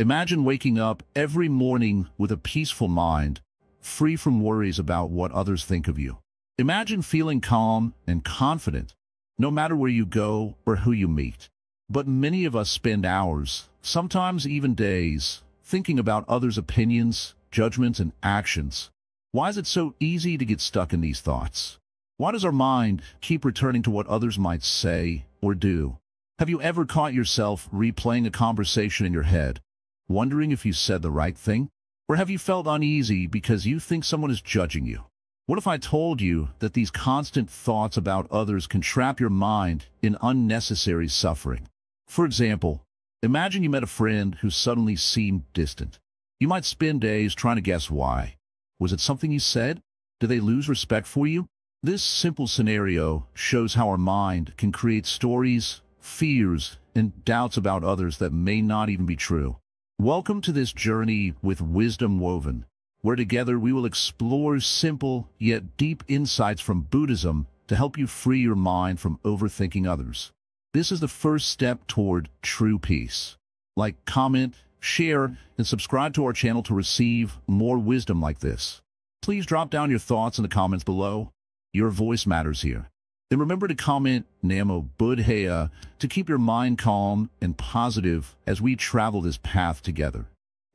Imagine waking up every morning with a peaceful mind, free from worries about what others think of you. Imagine feeling calm and confident, no matter where you go or who you meet. But many of us spend hours, sometimes even days, thinking about others' opinions, judgments, and actions. Why is it so easy to get stuck in these thoughts? Why does our mind keep returning to what others might say or do? Have you ever caught yourself replaying a conversation in your head, wondering if you said the right thing? Or have you felt uneasy because you think someone is judging you? What if I told you that these constant thoughts about others can trap your mind in unnecessary suffering? For example, imagine you met a friend who suddenly seemed distant. You might spend days trying to guess why. Was it something you said? Did they lose respect for you? This simple scenario shows how our mind can create stories, fears, and doubts about others that may not even be true. Welcome to this journey with Wisdom Woven, where together we will explore simple yet deep insights from Buddhism to help you free your mind from overthinking others. This is the first step toward true peace. Like, comment, share, and subscribe to our channel to receive more wisdom like this. Please drop down your thoughts in the comments below. Your voice matters here. And remember to comment Namo Buddhaya to keep your mind calm and positive as we travel this path together.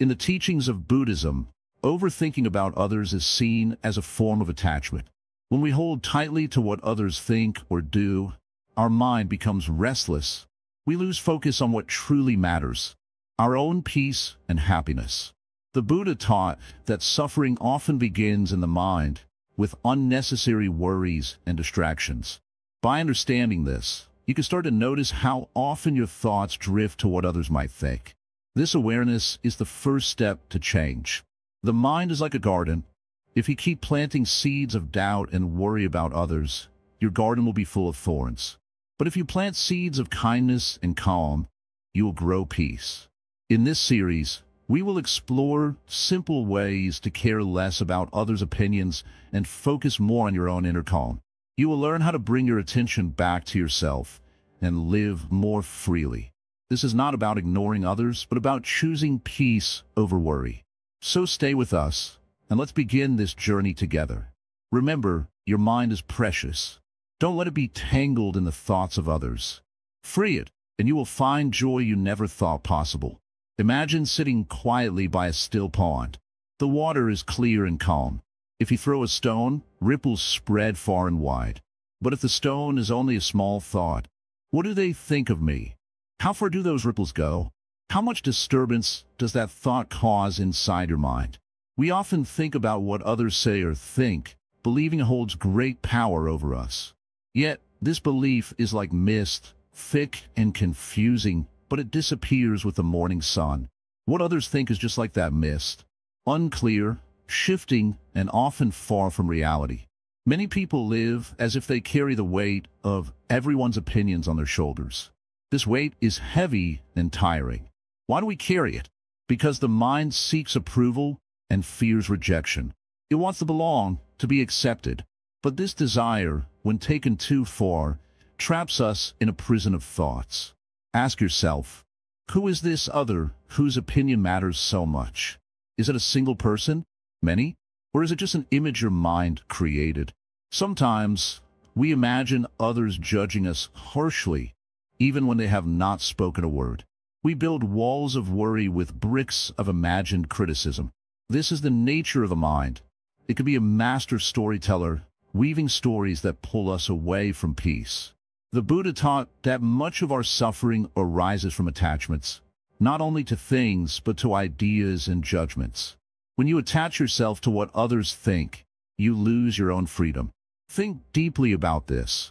In the teachings of Buddhism, overthinking about others is seen as a form of attachment. When we hold tightly to what others think or do, our mind becomes restless. We lose focus on what truly matters, our own peace and happiness. The Buddha taught that suffering often begins in the mind, with unnecessary worries and distractions. By understanding this, you can start to notice how often your thoughts drift to what others might think. This awareness is the first step to change. The mind is like a garden. If you keep planting seeds of doubt and worry about others, your garden will be full of thorns. But if you plant seeds of kindness and calm, you will grow peace. In this series, we will explore simple ways to care less about others' opinions and focus more on your own inner calm. You will learn how to bring your attention back to yourself and live more freely. This is not about ignoring others, but about choosing peace over worry. So stay with us, and let's begin this journey together. Remember, your mind is precious. Don't let it be tangled in the thoughts of others. Free it, and you will find joy you never thought possible. Imagine sitting quietly by a still pond. The water is clear and calm. If you throw a stone, ripples spread far and wide. But if the stone is only a small thought, what do they think of me? How far do those ripples go? How much disturbance does that thought cause inside your mind? We often think about what others say or think, believing it holds great power over us. Yet, this belief is like mist, thick and confusing, but it disappears with the morning sun. What others think is just like that mist, unclear, shifting, and often far from reality. Many people live as if they carry the weight of everyone's opinions on their shoulders. This weight is heavy and tiring. Why do we carry it? Because the mind seeks approval and fears rejection. It wants to belong, to be accepted. But this desire, when taken too far, traps us in a prison of thoughts. Ask yourself, who is this other whose opinion matters so much? Is it a single person? Many? Or is it just an image your mind created? Sometimes we imagine others judging us harshly, even when they have not spoken a word. We build walls of worry with bricks of imagined criticism. This is the nature of the mind. It could be a master storyteller, weaving stories that pull us away from peace. The Buddha taught that much of our suffering arises from attachments, not only to things but to ideas and judgments. When you attach yourself to what others think, you lose your own freedom. Think deeply about this.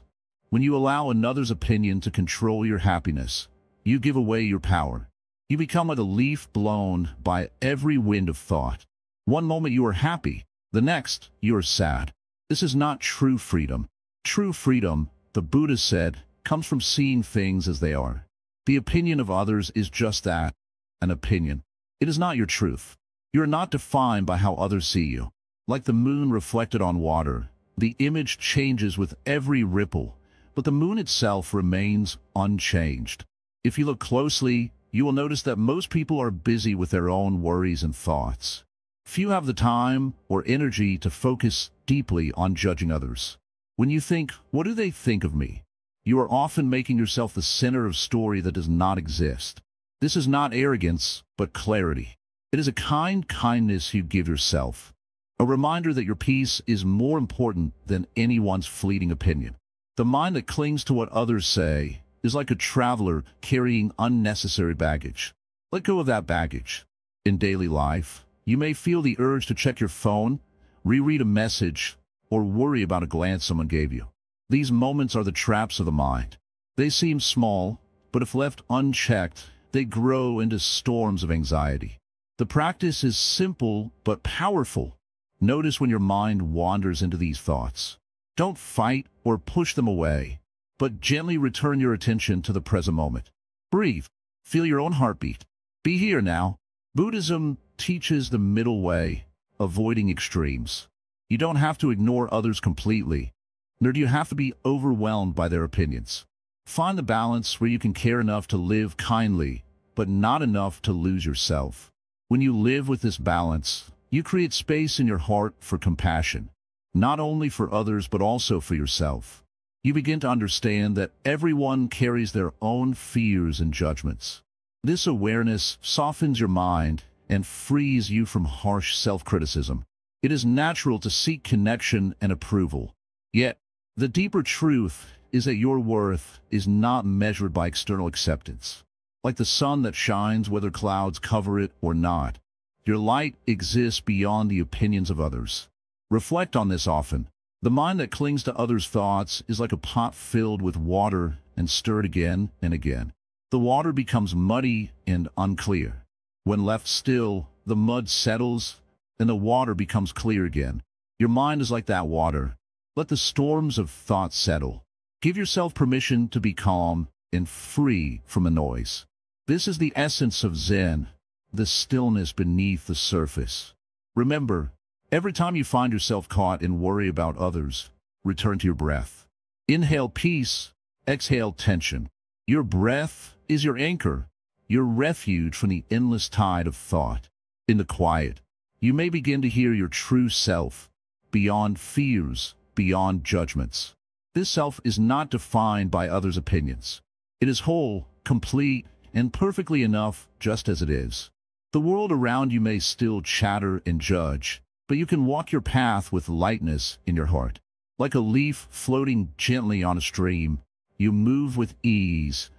When you allow another's opinion to control your happiness, you give away your power. You become like a leaf blown by every wind of thought. One moment you are happy, the next you are sad. This is not true freedom. True freedom, the Buddha said, comes from seeing things as they are. The opinion of others is just that, an opinion. It is not your truth. You are not defined by how others see you. Like the moon reflected on water, the image changes with every ripple, but the moon itself remains unchanged. If you look closely, you will notice that most people are busy with their own worries and thoughts. Few have the time or energy to focus deeply on judging others. When you think, "What do they think of me?" you are often making yourself the center of a story that does not exist. This is not arrogance, but clarity. It is a kindness you give yourself. A reminder that your peace is more important than anyone's fleeting opinion. The mind that clings to what others say is like a traveler carrying unnecessary baggage. Let go of that baggage. In daily life, you may feel the urge to check your phone, reread a message, or worry about a glance someone gave you. These moments are the traps of the mind. They seem small, but if left unchecked, they grow into storms of anxiety. The practice is simple but powerful. Notice when your mind wanders into these thoughts. Don't fight or push them away, but gently return your attention to the present moment. Breathe. Feel your own heartbeat. Be here now. Buddhism teaches the middle way, avoiding extremes. You don't have to ignore others completely, nor do you have to be overwhelmed by their opinions. Find the balance where you can care enough to live kindly, but not enough to lose yourself. When you live with this balance, you create space in your heart for compassion, not only for others but also for yourself. You begin to understand that everyone carries their own fears and judgments. This awareness softens your mind and frees you from harsh self-criticism. It is natural to seek connection and approval. Yet, the deeper truth is that your worth is not measured by external acceptance. Like the sun that shines whether clouds cover it or not, your light exists beyond the opinions of others. Reflect on this often. The mind that clings to others' thoughts is like a pot filled with water and stirred again and again. The water becomes muddy and unclear. When left still, the mud settles and the water becomes clear again. Your mind is like that water. Let the storms of thought settle. Give yourself permission to be calm and free from the noise. This is the essence of Zen, the stillness beneath the surface. Remember, every time you find yourself caught in worry about others, return to your breath. Inhale peace, exhale tension. Your breath is your anchor, your refuge from the endless tide of thought. In the quiet, you may begin to hear your true self, beyond fears, beyond judgments. This self is not defined by others' opinions. It is whole, complete, and perfectly enough just as it is. The world around you may still chatter and judge, but you can walk your path with lightness in your heart. Like a leaf floating gently on a stream, you move with ease,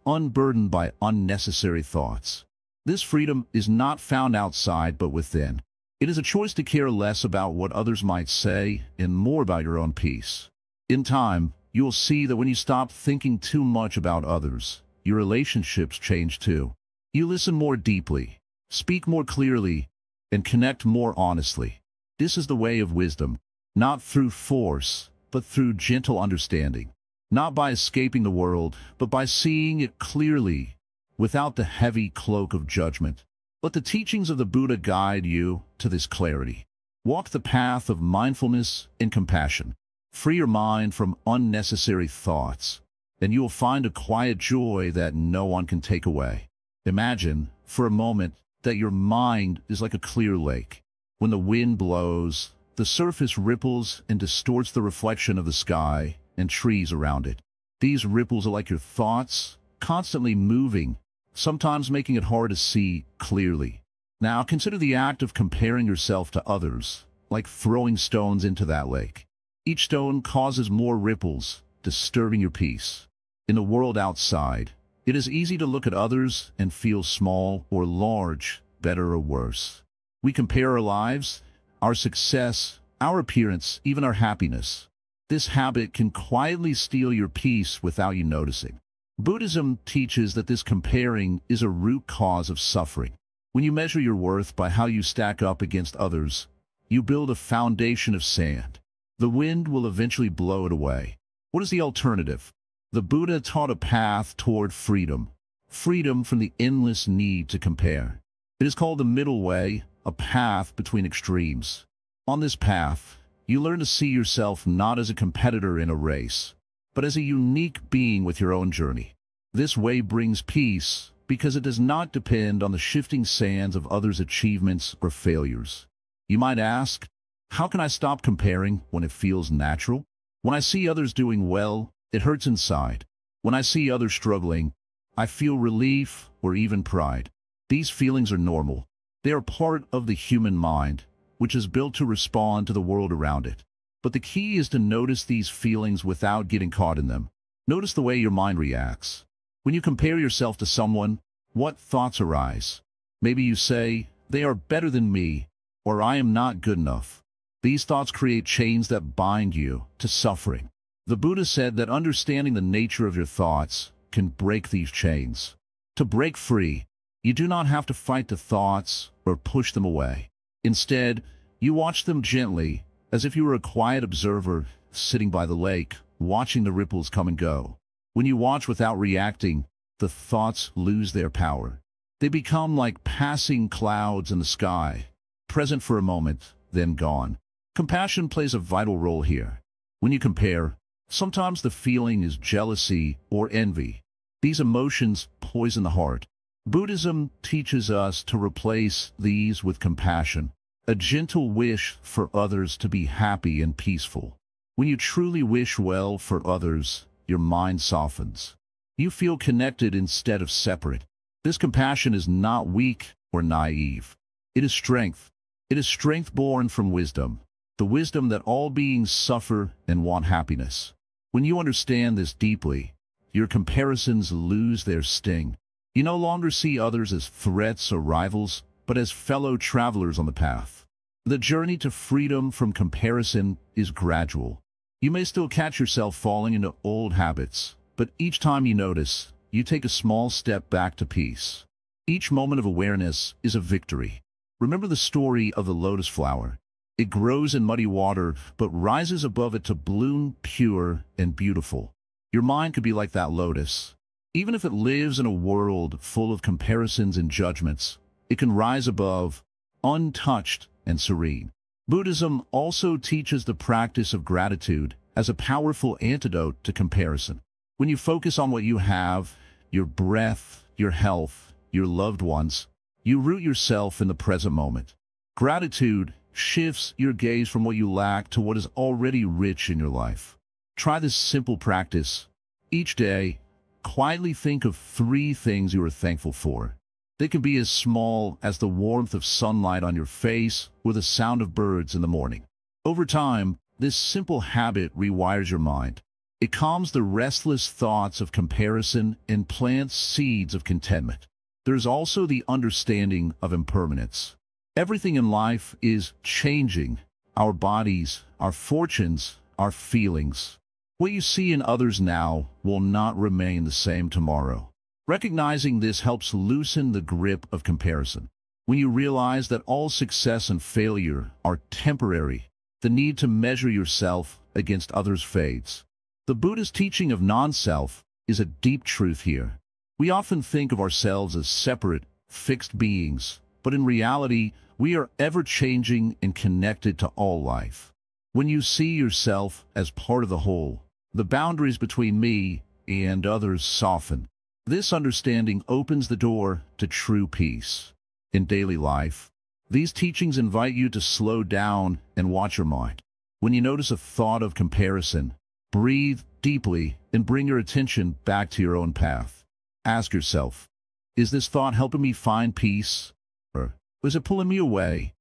unburdened by unnecessary thoughts. This freedom is not found outside but within. It is a choice to care less about what others might say and more about your own peace. In time, you will see that when you stop thinking too much about others, your relationships change too. You listen more deeply, speak more clearly, and connect more honestly. This is the way of wisdom, not through force, but through gentle understanding. Not by escaping the world, but by seeing it clearly, without the heavy cloak of judgment. Let the teachings of the Buddha guide you to this clarity. Walk the path of mindfulness and compassion. Free your mind from unnecessary thoughts, and you will find a quiet joy that no one can take away. Imagine, for a moment, that your mind is like a clear lake. When the wind blows, the surface ripples and distorts the reflection of the sky and trees around it. These ripples are like your thoughts, constantly moving, sometimes making it hard to see clearly. Now consider the act of comparing yourself to others, like throwing stones into that lake. Each stone causes more ripples, disturbing your peace. In the world outside, it is easy to look at others and feel small or large, better or worse. We compare our lives, our success, our appearance, even our happiness. This habit can quietly steal your peace without you noticing. Buddhism teaches that this comparing is a root cause of suffering. When you measure your worth by how you stack up against others, you build a foundation of sand. The wind will eventually blow it away. What is the alternative? The Buddha taught a path toward freedom. Freedom from the endless need to compare. It is called the middle way, a path between extremes. On this path, you learn to see yourself not as a competitor in a race, but as a unique being with your own journey. This way brings peace, because it does not depend on the shifting sands of others' achievements or failures. You might ask, how can I stop comparing when it feels natural? When I see others doing well, it hurts inside. When I see others struggling, I feel relief or even pride. These feelings are normal. They are part of the human mind, which is built to respond to the world around it. But the key is to notice these feelings without getting caught in them. Notice the way your mind reacts. When you compare yourself to someone, what thoughts arise? Maybe you say, they are better than me, or I am not good enough. These thoughts create chains that bind you to suffering. The Buddha said that understanding the nature of your thoughts can break these chains. To break free, you do not have to fight the thoughts or push them away. Instead, you watch them gently, as if you were a quiet observer sitting by the lake, watching the ripples come and go. When you watch without reacting, the thoughts lose their power. They become like passing clouds in the sky, present for a moment, then gone. Compassion plays a vital role here. When you compare, sometimes the feeling is jealousy or envy. These emotions poison the heart. Buddhism teaches us to replace these with compassion, a gentle wish for others to be happy and peaceful. When you truly wish well for others, your mind softens. You feel connected instead of separate. This compassion is not weak or naive. It is strength. It is strength born from wisdom, the wisdom that all beings suffer and want happiness. When you understand this deeply, your comparisons lose their sting. You no longer see others as threats or rivals, but as fellow travelers on the path. The journey to freedom from comparison is gradual. You may still catch yourself falling into old habits, but each time you notice, you take a small step back to peace. Each moment of awareness is a victory. Remember the story of the lotus flower. It grows in muddy water, but rises above it to bloom pure and beautiful. Your mind could be like that lotus. Even if it lives in a world full of comparisons and judgments, it can rise above, untouched and serene. Buddhism also teaches the practice of gratitude as a powerful antidote to comparison. When you focus on what you have, your breath, your health, your loved ones, you root yourself in the present moment. Gratitude shifts your gaze from what you lack to what is already rich in your life. Try this simple practice. Each day, quietly think of 3 things you are thankful for. They can be as small as the warmth of sunlight on your face or the sound of birds in the morning. Over time, this simple habit rewires your mind. It calms the restless thoughts of comparison and plants seeds of contentment. There is also the understanding of impermanence. Everything in life is changing. Our bodies, our fortunes, our feelings. What you see in others now will not remain the same tomorrow. Recognizing this helps loosen the grip of comparison. When you realize that all success and failure are temporary, the need to measure yourself against others fades. The Buddhist teaching of non-self is a deep truth here. We often think of ourselves as separate, fixed beings, but in reality, we are ever-changing and connected to all life. When you see yourself as part of the whole, the boundaries between me and others soften. This understanding opens the door to true peace. In daily life, these teachings invite you to slow down and watch your mind. When you notice a thought of comparison, breathe deeply and bring your attention back to your own path. Ask yourself, is this thought helping me find peace, or is it pulling me away?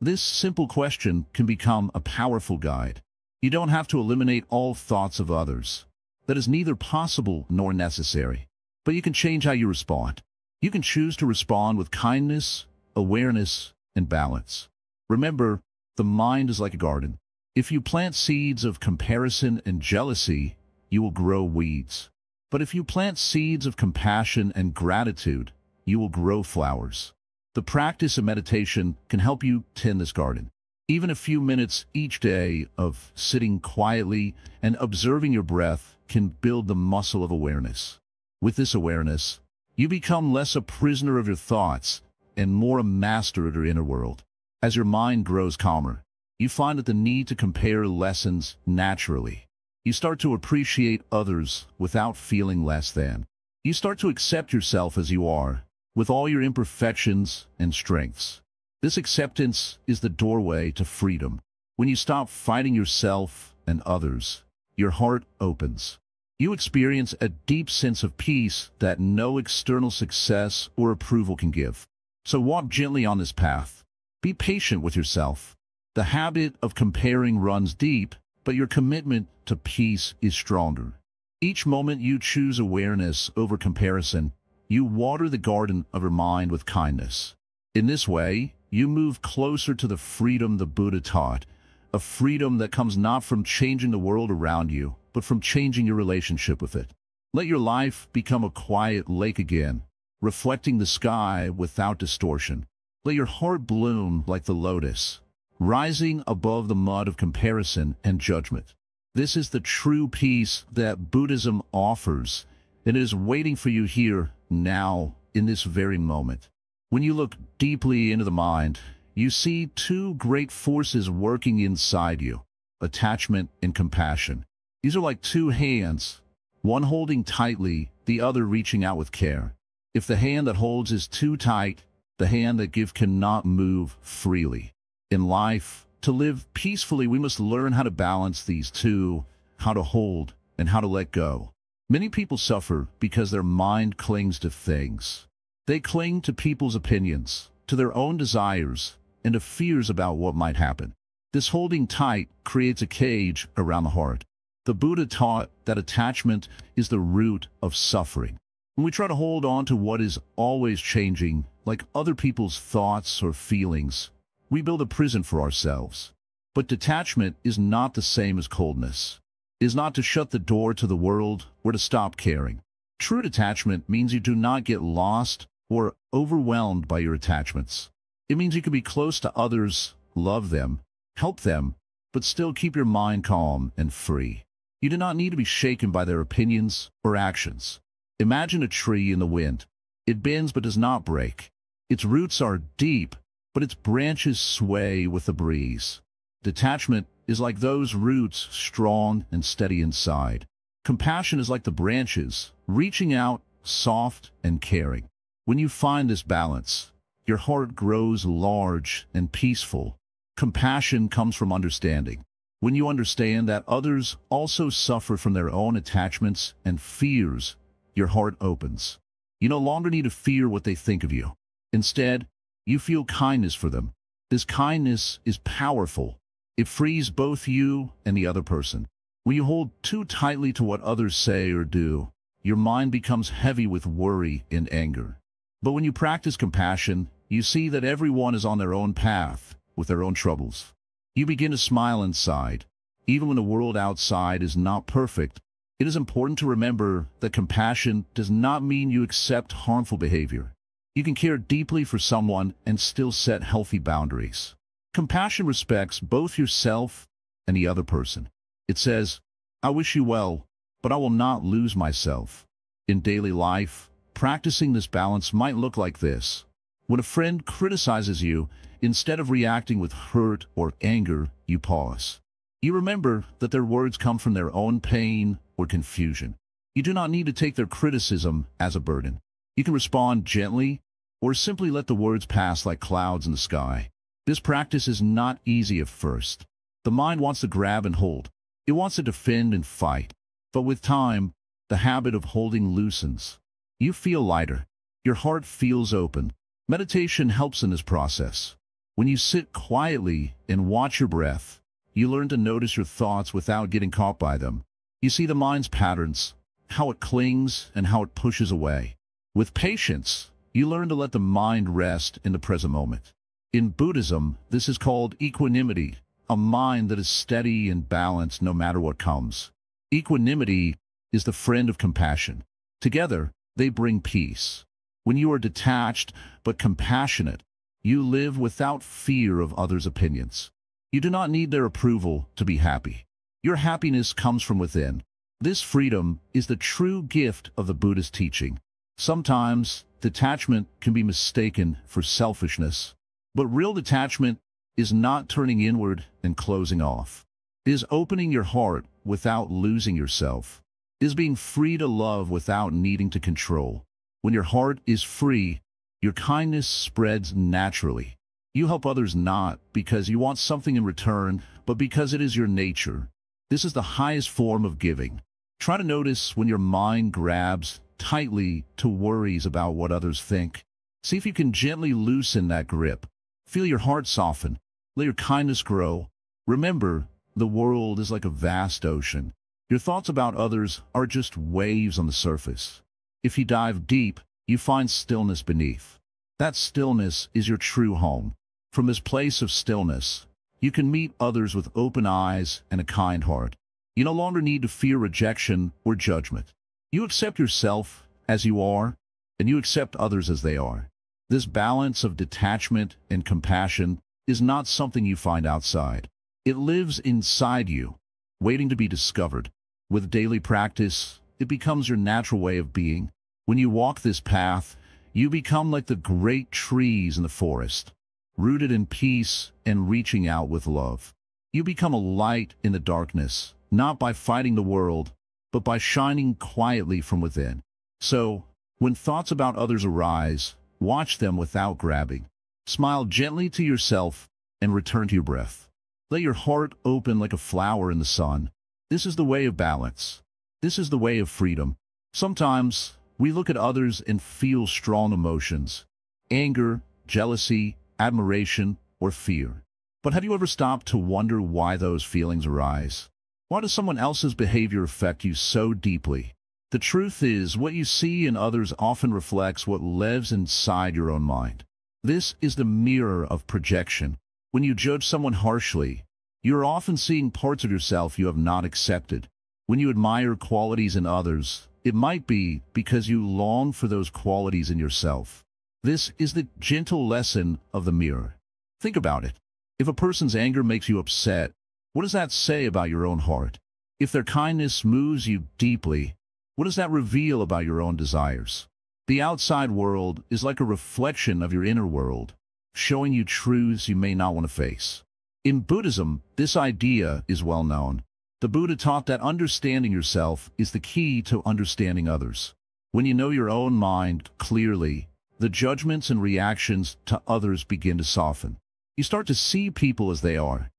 This simple question can become a powerful guide. You don't have to eliminate all thoughts of others. That is neither possible nor necessary. But you can change how you respond. You can choose to respond with kindness, awareness, and balance. Remember, the mind is like a garden. If you plant seeds of comparison and jealousy, you will grow weeds. But if you plant seeds of compassion and gratitude, you will grow flowers. The practice of meditation can help you tend this garden. Even a few minutes each day of sitting quietly and observing your breath can build the muscle of awareness. With this awareness, you become less a prisoner of your thoughts and more a master of your inner world. As your mind grows calmer, you find that the need to compare lessens naturally. You start to appreciate others without feeling less than. You start to accept yourself as you are, with all your imperfections and strengths. This acceptance is the doorway to freedom. When you stop fighting yourself and others, your heart opens. You experience a deep sense of peace that no external success or approval can give. So walk gently on this path. Be patient with yourself. The habit of comparing runs deep, but your commitment to peace is stronger. Each moment you choose awareness over comparison, you water the garden of your mind with kindness. In this way, you move closer to the freedom the Buddha taught, a freedom that comes not from changing the world around you, but from changing your relationship with it. Let your life become a quiet lake again, reflecting the sky without distortion. Let your heart bloom like the lotus, rising above the mud of comparison and judgment. This is the true peace that Buddhism offers, and it is waiting for you here, now, in this very moment. When you look deeply into the mind, you see two great forces working inside you: attachment and compassion. These are like two hands, one holding tightly, the other reaching out with care. If the hand that holds is too tight, the hand that gives cannot move freely. In life, to live peacefully, we must learn how to balance these two, how to hold and how to let go. Many people suffer because their mind clings to things. They cling to people's opinions, to their own desires, and to fears about what might happen. This holding tight creates a cage around the heart. The Buddha taught that attachment is the root of suffering. When we try to hold on to what is always changing, like other people's thoughts or feelings, we build a prison for ourselves. But detachment is not the same as coldness. It is not to shut the door to the world or to stop caring. True detachment means you do not get lost or overwhelmed by your attachments. It means you can be close to others, love them, help them, but still keep your mind calm and free. You do not need to be shaken by their opinions or actions. Imagine a tree in the wind. It bends but does not break. Its roots are deep, but its branches sway with the breeze. Detachment is like those roots, strong and steady inside. Compassion is like the branches, reaching out, soft and caring. When you find this balance, your heart grows large and peaceful. Compassion comes from understanding. When you understand that others also suffer from their own attachments and fears, your heart opens. You no longer need to fear what they think of you. Instead, you feel kindness for them. This kindness is powerful. It frees both you and the other person. When you hold too tightly to what others say or do, your mind becomes heavy with worry and anger. But when you practice compassion, you see that everyone is on their own path, with their own troubles. You begin to smile inside. Even when the world outside is not perfect, it is important to remember that compassion does not mean you accept harmful behavior. You can care deeply for someone and still set healthy boundaries. Compassion respects both yourself and the other person. It says, "I wish you well, but I will not lose myself." In daily life, practicing this balance might look like this. When a friend criticizes you, instead of reacting with hurt or anger, you pause. You remember that their words come from their own pain or confusion. You do not need to take their criticism as a burden. You can respond gently or simply let the words pass like clouds in the sky. This practice is not easy at first. The mind wants to grab and hold. It wants to defend and fight. But with time, the habit of holding loosens. You feel lighter. Your heart feels open. Meditation helps in this process. When you sit quietly and watch your breath, you learn to notice your thoughts without getting caught by them. You see the mind's patterns, how it clings and how it pushes away. With patience, you learn to let the mind rest in the present moment. In Buddhism, this is called equanimity, a mind that is steady and balanced no matter what comes. Equanimity is the friend of compassion. Together, they bring peace. When you are detached but compassionate, you live without fear of others' opinions. You do not need their approval to be happy. Your happiness comes from within. This freedom is the true gift of the Buddhist teaching. Sometimes, detachment can be mistaken for selfishness, but real detachment is not turning inward and closing off. It is opening your heart without losing yourself. It is being free to love without needing to control. When your heart is free, your kindness spreads naturally. You help others not because you want something in return, but because it is your nature. This is the highest form of giving. Try to notice when your mind grabs tightly to worries about what others think. See if you can gently loosen that grip. Feel your heart soften. Let your kindness grow. Remember, the world is like a vast ocean. Your thoughts about others are just waves on the surface. If you dive deep, you find stillness beneath. That stillness is your true home. From this place of stillness, you can meet others with open eyes and a kind heart. You no longer need to fear rejection or judgment. You accept yourself as you are, and you accept others as they are. This balance of detachment and compassion is not something you find outside. It lives inside you, waiting to be discovered. With daily practice, it becomes your natural way of being. When you walk this path, you become like the great trees in the forest, rooted in peace and reaching out with love. You become a light in the darkness, not by fighting the world, but by shining quietly from within. So, when thoughts about others arise, watch them without grabbing. Smile gently to yourself and return to your breath. Let your heart open like a flower in the sun. This is the way of balance. This is the way of freedom. Sometimes, we look at others and feel strong emotions: anger, jealousy, admiration, or fear. But have you ever stopped to wonder why those feelings arise? Why does someone else's behavior affect you so deeply? The truth is, what you see in others often reflects what lives inside your own mind. This is the mirror of projection. When you judge someone harshly, you are often seeing parts of yourself you have not accepted. When you admire qualities in others, it might be because you long for those qualities in yourself. This is the gentle lesson of the mirror. Think about it. If a person's anger makes you upset, what does that say about your own heart? If their kindness moves you deeply, what does that reveal about your own desires? The outside world is like a reflection of your inner world, showing you truths you may not want to face. In Buddhism, this idea is well known. The Buddha taught that understanding yourself is the key to understanding others. When you know your own mind clearly, the judgments and reactions to others begin to soften. You start to see people as they are,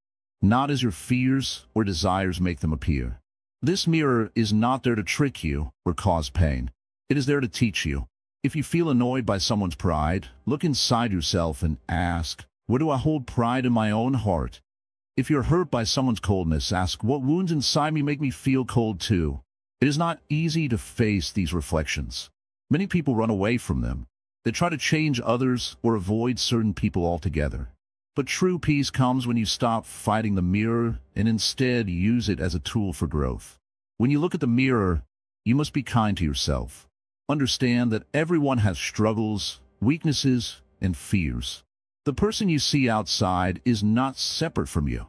not as your fears or desires make them appear. This mirror is not there to trick you or cause pain. It is there to teach you. If you feel annoyed by someone's pride, look inside yourself and ask, where do I hold pride in my own heart? If you're hurt by someone's coldness, ask, what wounds inside me make me feel cold too? It is not easy to face these reflections. Many people run away from them. They try to change others or avoid certain people altogether. But true peace comes when you stop fighting the mirror and instead use it as a tool for growth. When you look at the mirror, you must be kind to yourself. Understand that everyone has struggles, weaknesses, and fears. The person you see outside is not separate from you.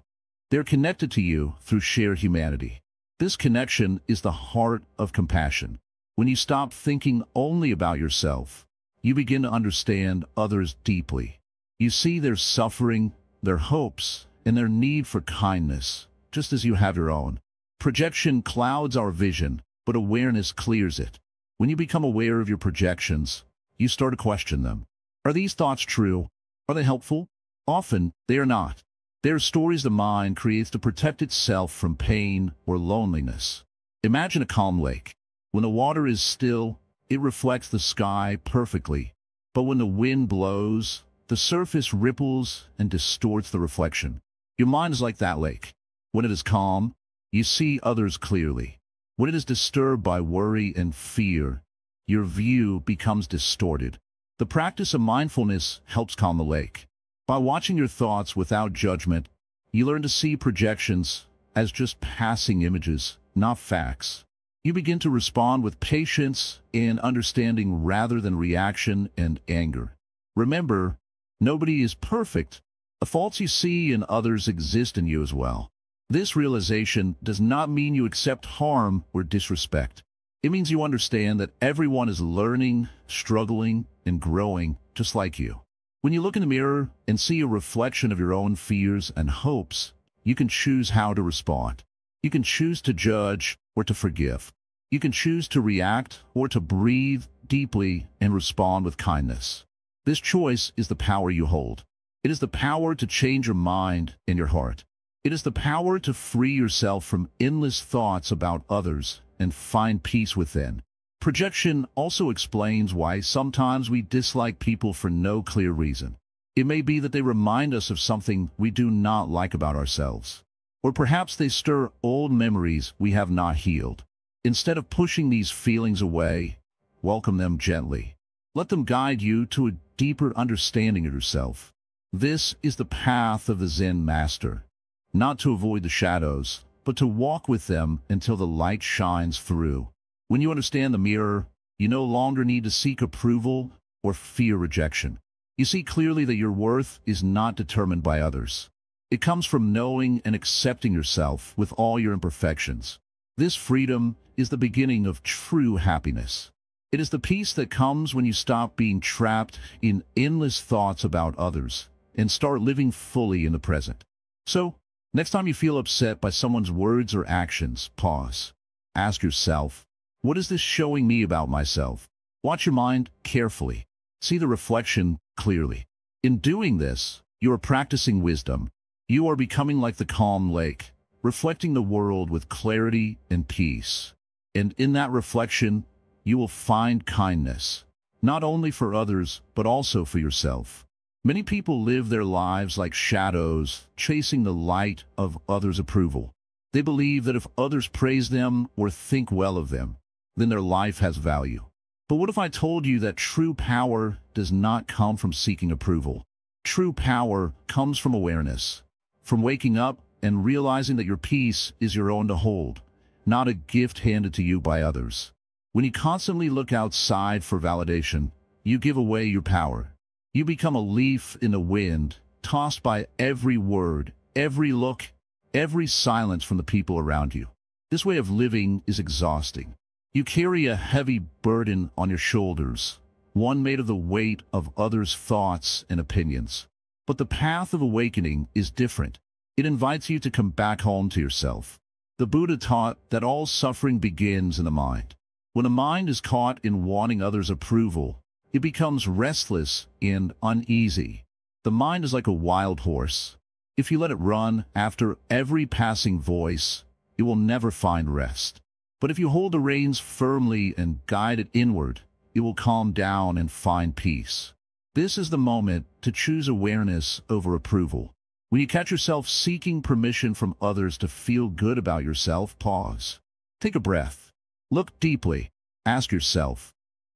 They're connected to you through shared humanity. This connection is the heart of compassion. When you stop thinking only about yourself, you begin to understand others deeply. You see their suffering, their hopes, and their need for kindness, just as you have your own. Projection clouds our vision, but awareness clears it. When you become aware of your projections, you start to question them. Are these thoughts true? Are they helpful? Often, they are not. They are stories the mind creates to protect itself from pain or loneliness. Imagine a calm lake. When the water is still, it reflects the sky perfectly. But when the wind blows, the surface ripples and distorts the reflection. Your mind is like that lake. When it is calm, you see others clearly. When it is disturbed by worry and fear, your view becomes distorted. The practice of mindfulness helps calm the lake. By watching your thoughts without judgment, you learn to see projections as just passing images, not facts. You begin to respond with patience and understanding rather than reaction and anger. Remember, nobody is perfect. The faults you see in others exist in you as well. This realization does not mean you accept harm or disrespect. It means you understand that everyone is learning, struggling, and growing just like you. When you look in the mirror and see a reflection of your own fears and hopes, you can choose how to respond. You can choose to judge or to forgive. You can choose to react or to breathe deeply and respond with kindness. This choice is the power you hold. It is the power to change your mind and your heart. It is the power to free yourself from endless thoughts about others and find peace within. Projection also explains why sometimes we dislike people for no clear reason. It may be that they remind us of something we do not like about ourselves. Or perhaps they stir old memories we have not healed. Instead of pushing these feelings away, welcome them gently. Let them guide you to a deeper understanding of yourself. This is the path of the Zen master. Not to avoid the shadows, but to walk with them until the light shines through. When you understand the mirror, you no longer need to seek approval or fear rejection. You see clearly that your worth is not determined by others. It comes from knowing and accepting yourself with all your imperfections. This freedom is the beginning of true happiness. It is the peace that comes when you stop being trapped in endless thoughts about others and start living fully in the present. So, next time you feel upset by someone's words or actions, pause. Ask yourself, what is this showing me about myself? Watch your mind carefully. See the reflection clearly. In doing this, you are practicing wisdom. You are becoming like the calm lake, reflecting the world with clarity and peace. And in that reflection, you will find kindness, not only for others, but also for yourself. Many people live their lives like shadows, chasing the light of others' approval. They believe that if others praise them or think well of them, then their life has value. But what if I told you that true power does not come from seeking approval? True power comes from awareness, from waking up and realizing that your peace is your own to hold, not a gift handed to you by others. When you constantly look outside for validation, you give away your power. You become a leaf in the wind, tossed by every word, every look, every silence from the people around you. This way of living is exhausting. You carry a heavy burden on your shoulders, one made of the weight of others' thoughts and opinions. But the path of awakening is different. It invites you to come back home to yourself. The Buddha taught that all suffering begins in the mind. When a mind is caught in wanting others' approval, it becomes restless and uneasy. The mind is like a wild horse. If you let it run after every passing voice, it will never find rest. But if you hold the reins firmly and guide it inward, it will calm down and find peace. This is the moment to choose awareness over approval. When you catch yourself seeking permission from others to feel good about yourself, pause. Take a breath. Look deeply. Ask yourself,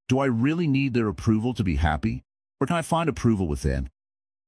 do I really need their approval to be happy? Or can I find approval within?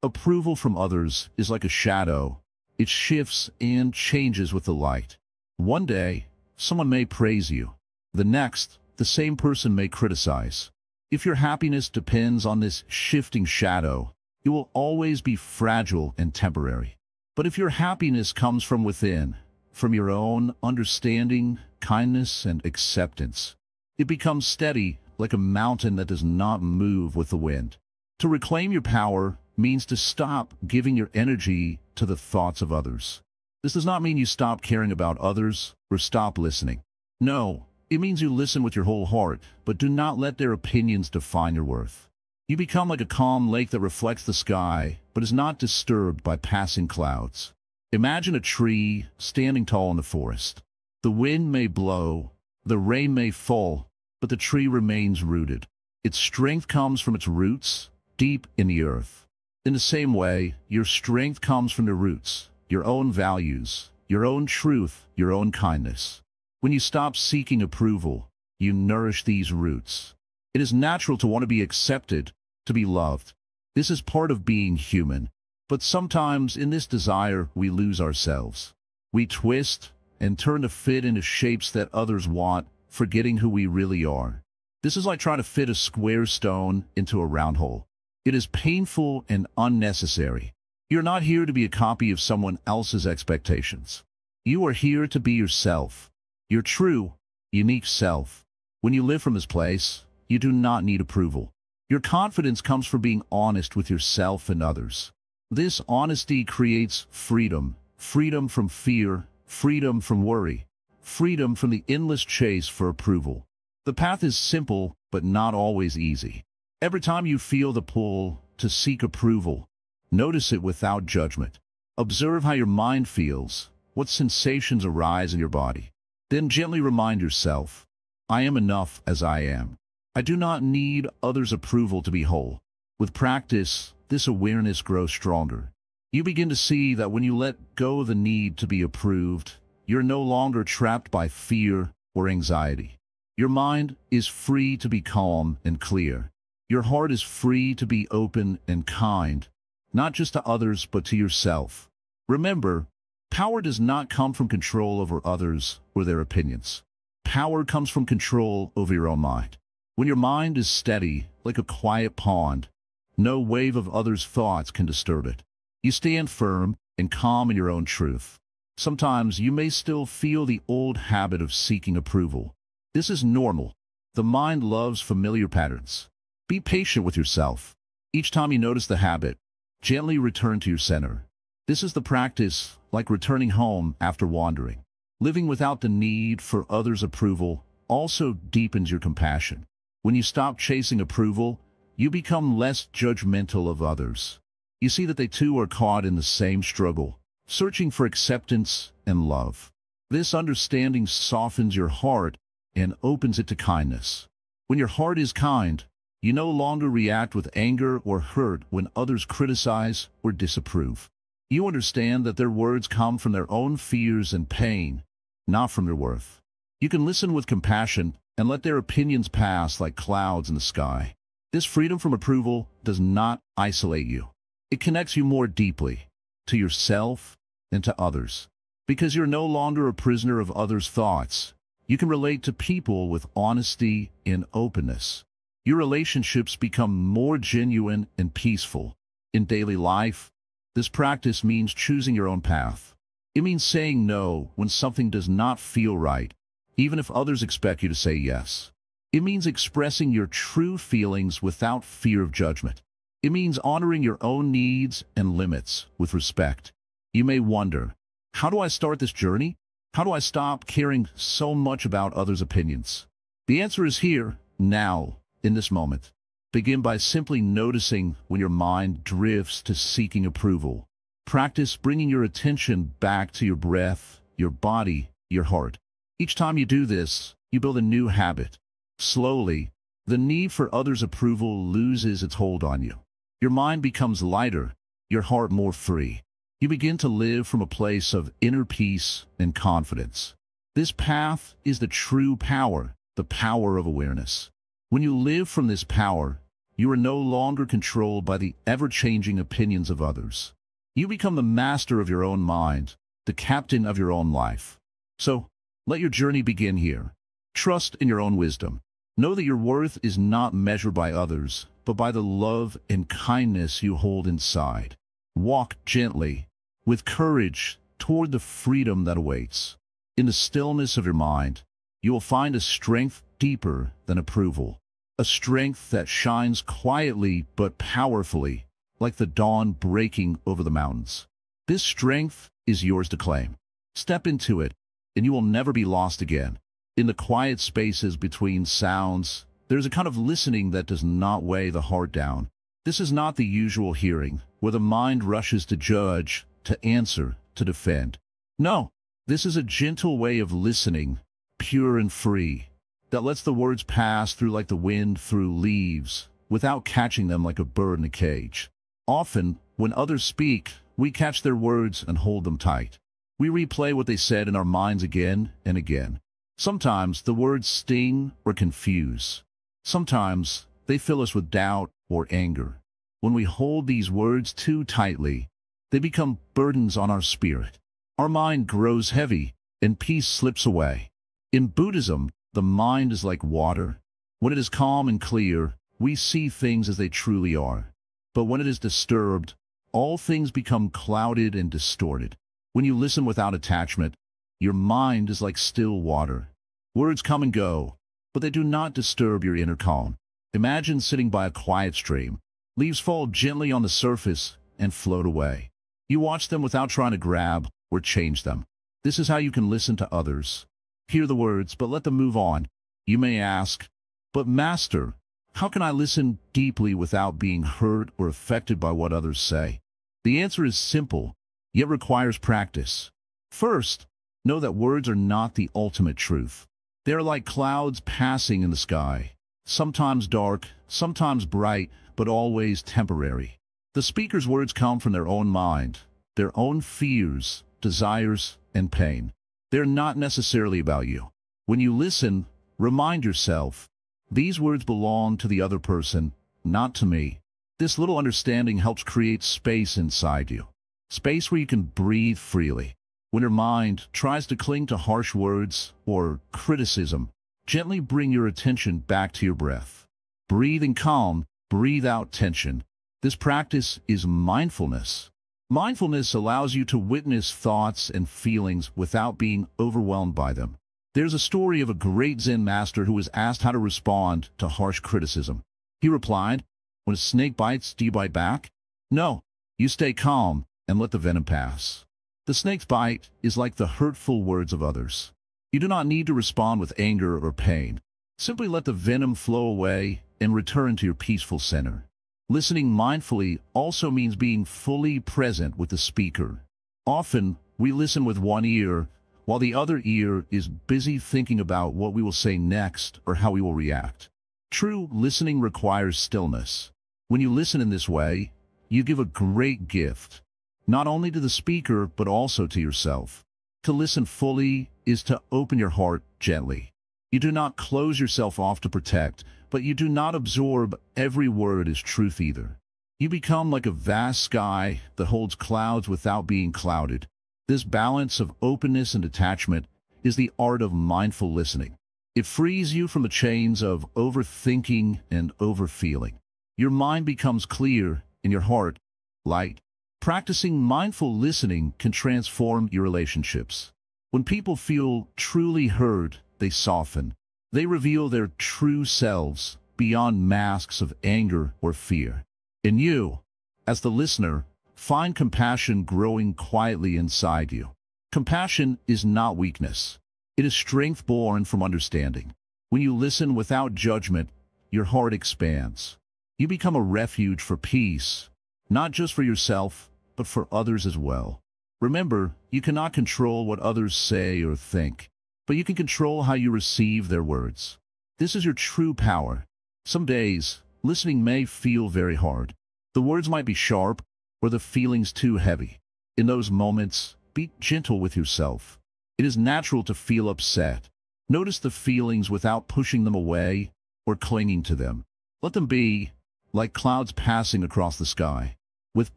Approval from others is like a shadow. It shifts and changes with the light. One day, someone may praise you. The next, the same person may criticize. If your happiness depends on this shifting shadow, it will always be fragile and temporary. But if your happiness comes from within, from your own understanding, kindness, and acceptance, it becomes steady like a mountain that does not move with the wind. To reclaim your power means to stop giving your energy to the thoughts of others. This does not mean you stop caring about others or stop listening. No, it means you listen with your whole heart, but do not let their opinions define your worth. You become like a calm lake that reflects the sky, but is not disturbed by passing clouds. Imagine a tree standing tall in the forest. The wind may blow, the rain may fall, but the tree remains rooted. Its strength comes from its roots, deep in the earth. In the same way, your strength comes from the roots, your own values, your own truth, your own kindness. When you stop seeking approval, you nourish these roots. It is natural to want to be accepted, to be loved. This is part of being human. But sometimes in this desire, we lose ourselves. We twist and turn to fit into shapes that others want, forgetting who we really are. This is like trying to fit a square stone into a round hole. It is painful and unnecessary. You're not here to be a copy of someone else's expectations. You are here to be yourself, your true, unique self. When you live from this place, you do not need approval. Your confidence comes from being honest with yourself and others. This honesty creates freedom, freedom from fear, freedom from worry, freedom from the endless chase for approval. The path is simple, but not always easy. Every time you feel the pull to seek approval, notice it without judgment. Observe how your mind feels, what sensations arise in your body. Then gently remind yourself, I am enough as I am. I do not need others' approval to be whole. With practice, this awareness grows stronger. You begin to see that when you let go of the need to be approved, you're no longer trapped by fear or anxiety. Your mind is free to be calm and clear. Your heart is free to be open and kind, not just to others but to yourself. Remember, power does not come from control over others or their opinions. Power comes from control over your own mind. When your mind is steady, like a quiet pond, no wave of others' thoughts can disturb it. You stand firm and calm in your own truth. Sometimes you may still feel the old habit of seeking approval. This is normal. The mind loves familiar patterns. Be patient with yourself. Each time you notice the habit, gently return to your center. This is the practice, like returning home after wandering. Living without the need for others' approval also deepens your compassion. When you stop chasing approval, you become less judgmental of others. You see that they too are caught in the same struggle, searching for acceptance and love. This understanding softens your heart and opens it to kindness. When your heart is kind, you no longer react with anger or hurt when others criticize or disapprove. You understand that their words come from their own fears and pain, not from their worth. You can listen with compassion and let their opinions pass like clouds in the sky. This freedom from approval does not isolate you. It connects you more deeply to yourself and to others. Because you're no longer a prisoner of others' thoughts, you can relate to people with honesty and openness. Your relationships become more genuine and peaceful. In daily life, this practice means choosing your own path. It means saying no when something does not feel right, even if others expect you to say yes. It means expressing your true feelings without fear of judgment. It means honoring your own needs and limits with respect. You may wonder, how do I start this journey? How do I stop caring so much about others' opinions? The answer is here, now, in this moment. Begin by simply noticing when your mind drifts to seeking approval. Practice bringing your attention back to your breath, your body, your heart. Each time you do this, you build a new habit. Slowly, the need for others' approval loses its hold on you. Your mind becomes lighter, your heart more free. You begin to live from a place of inner peace and confidence. This path is the true power, the power of awareness. When you live from this power, you are no longer controlled by the ever-changing opinions of others. You become the master of your own mind, the captain of your own life. So, let your journey begin here. Trust in your own wisdom. Know that your worth is not measured by others, but by the love and kindness you hold inside. Walk gently, with courage, toward the freedom that awaits. In the stillness of your mind, you will find a strength deeper than approval. A strength that shines quietly but powerfully, like the dawn breaking over the mountains. This strength is yours to claim. Step into it, and you will never be lost again. In the quiet spaces between sounds, there's a kind of listening that does not weigh the heart down. This is not the usual hearing, where the mind rushes to judge, to answer, to defend. No, this is a gentle way of listening, pure and free, that lets the words pass through like the wind through leaves, without catching them like a bird in a cage. Often, when others speak, we catch their words and hold them tight. We replay what they said in our minds again and again. Sometimes the words sting or confuse. Sometimes they fill us with doubt or anger. When we hold these words too tightly, they become burdens on our spirit. Our mind grows heavy, and peace slips away. In Buddhism, the mind is like water. When it is calm and clear, we see things as they truly are. But when it is disturbed, all things become clouded and distorted. When you listen without attachment, your mind is like still water. Words come and go, but they do not disturb your inner calm. Imagine sitting by a quiet stream. Leaves fall gently on the surface and float away. You watch them without trying to grab or change them. This is how you can listen to others. Hear the words, but let them move on. You may ask, but Master, how can I listen deeply without being hurt or affected by what others say? The answer is simple, yet requires practice. First, know that words are not the ultimate truth. They are like clouds passing in the sky, sometimes dark, sometimes bright, but always temporary. The speaker's words come from their own mind, their own fears, desires, and pain. They're not necessarily about you. When you listen, remind yourself, these words belong to the other person, not to me. This little understanding helps create space inside you, space where you can breathe freely. When your mind tries to cling to harsh words or criticism, gently bring your attention back to your breath. Breathe in calm, breathe out tension. This practice is mindfulness. Mindfulness allows you to witness thoughts and feelings without being overwhelmed by them. There's a story of a great Zen master who was asked how to respond to harsh criticism. He replied, "When a snake bites, do you bite back? No, you stay calm and let the venom pass." The snake's bite is like the hurtful words of others. You do not need to respond with anger or pain. Simply let the venom flow away and return to your peaceful center. Listening mindfully also means being fully present with the speaker. Often, we listen with one ear, while the other ear is busy thinking about what we will say next or how we will react. True listening requires stillness. When you listen in this way, you give a great gift, not only to the speaker, but also to yourself. To listen fully is to open your heart gently. You do not close yourself off to protect, but you do not absorb every word as truth either. You become like a vast sky that holds clouds without being clouded. This balance of openness and detachment is the art of mindful listening. It frees you from the chains of overthinking and overfeeling. Your mind becomes clear and your heart light. Practicing mindful listening can transform your relationships. When people feel truly heard, they soften. They reveal their true selves beyond masks of anger or fear. In you, as the listener, find compassion growing quietly inside you. Compassion is not weakness. It is strength born from understanding. When you listen without judgment, your heart expands. You become a refuge for peace, not just for yourself, but for others as well. Remember, you cannot control what others say or think, but you can control how you receive their words. This is your true power. Some days, listening may feel very hard. The words might be sharp, or the feelings too heavy. In those moments, be gentle with yourself. It is natural to feel upset. Notice the feelings without pushing them away or clinging to them. Let them be, like clouds passing across the sky. With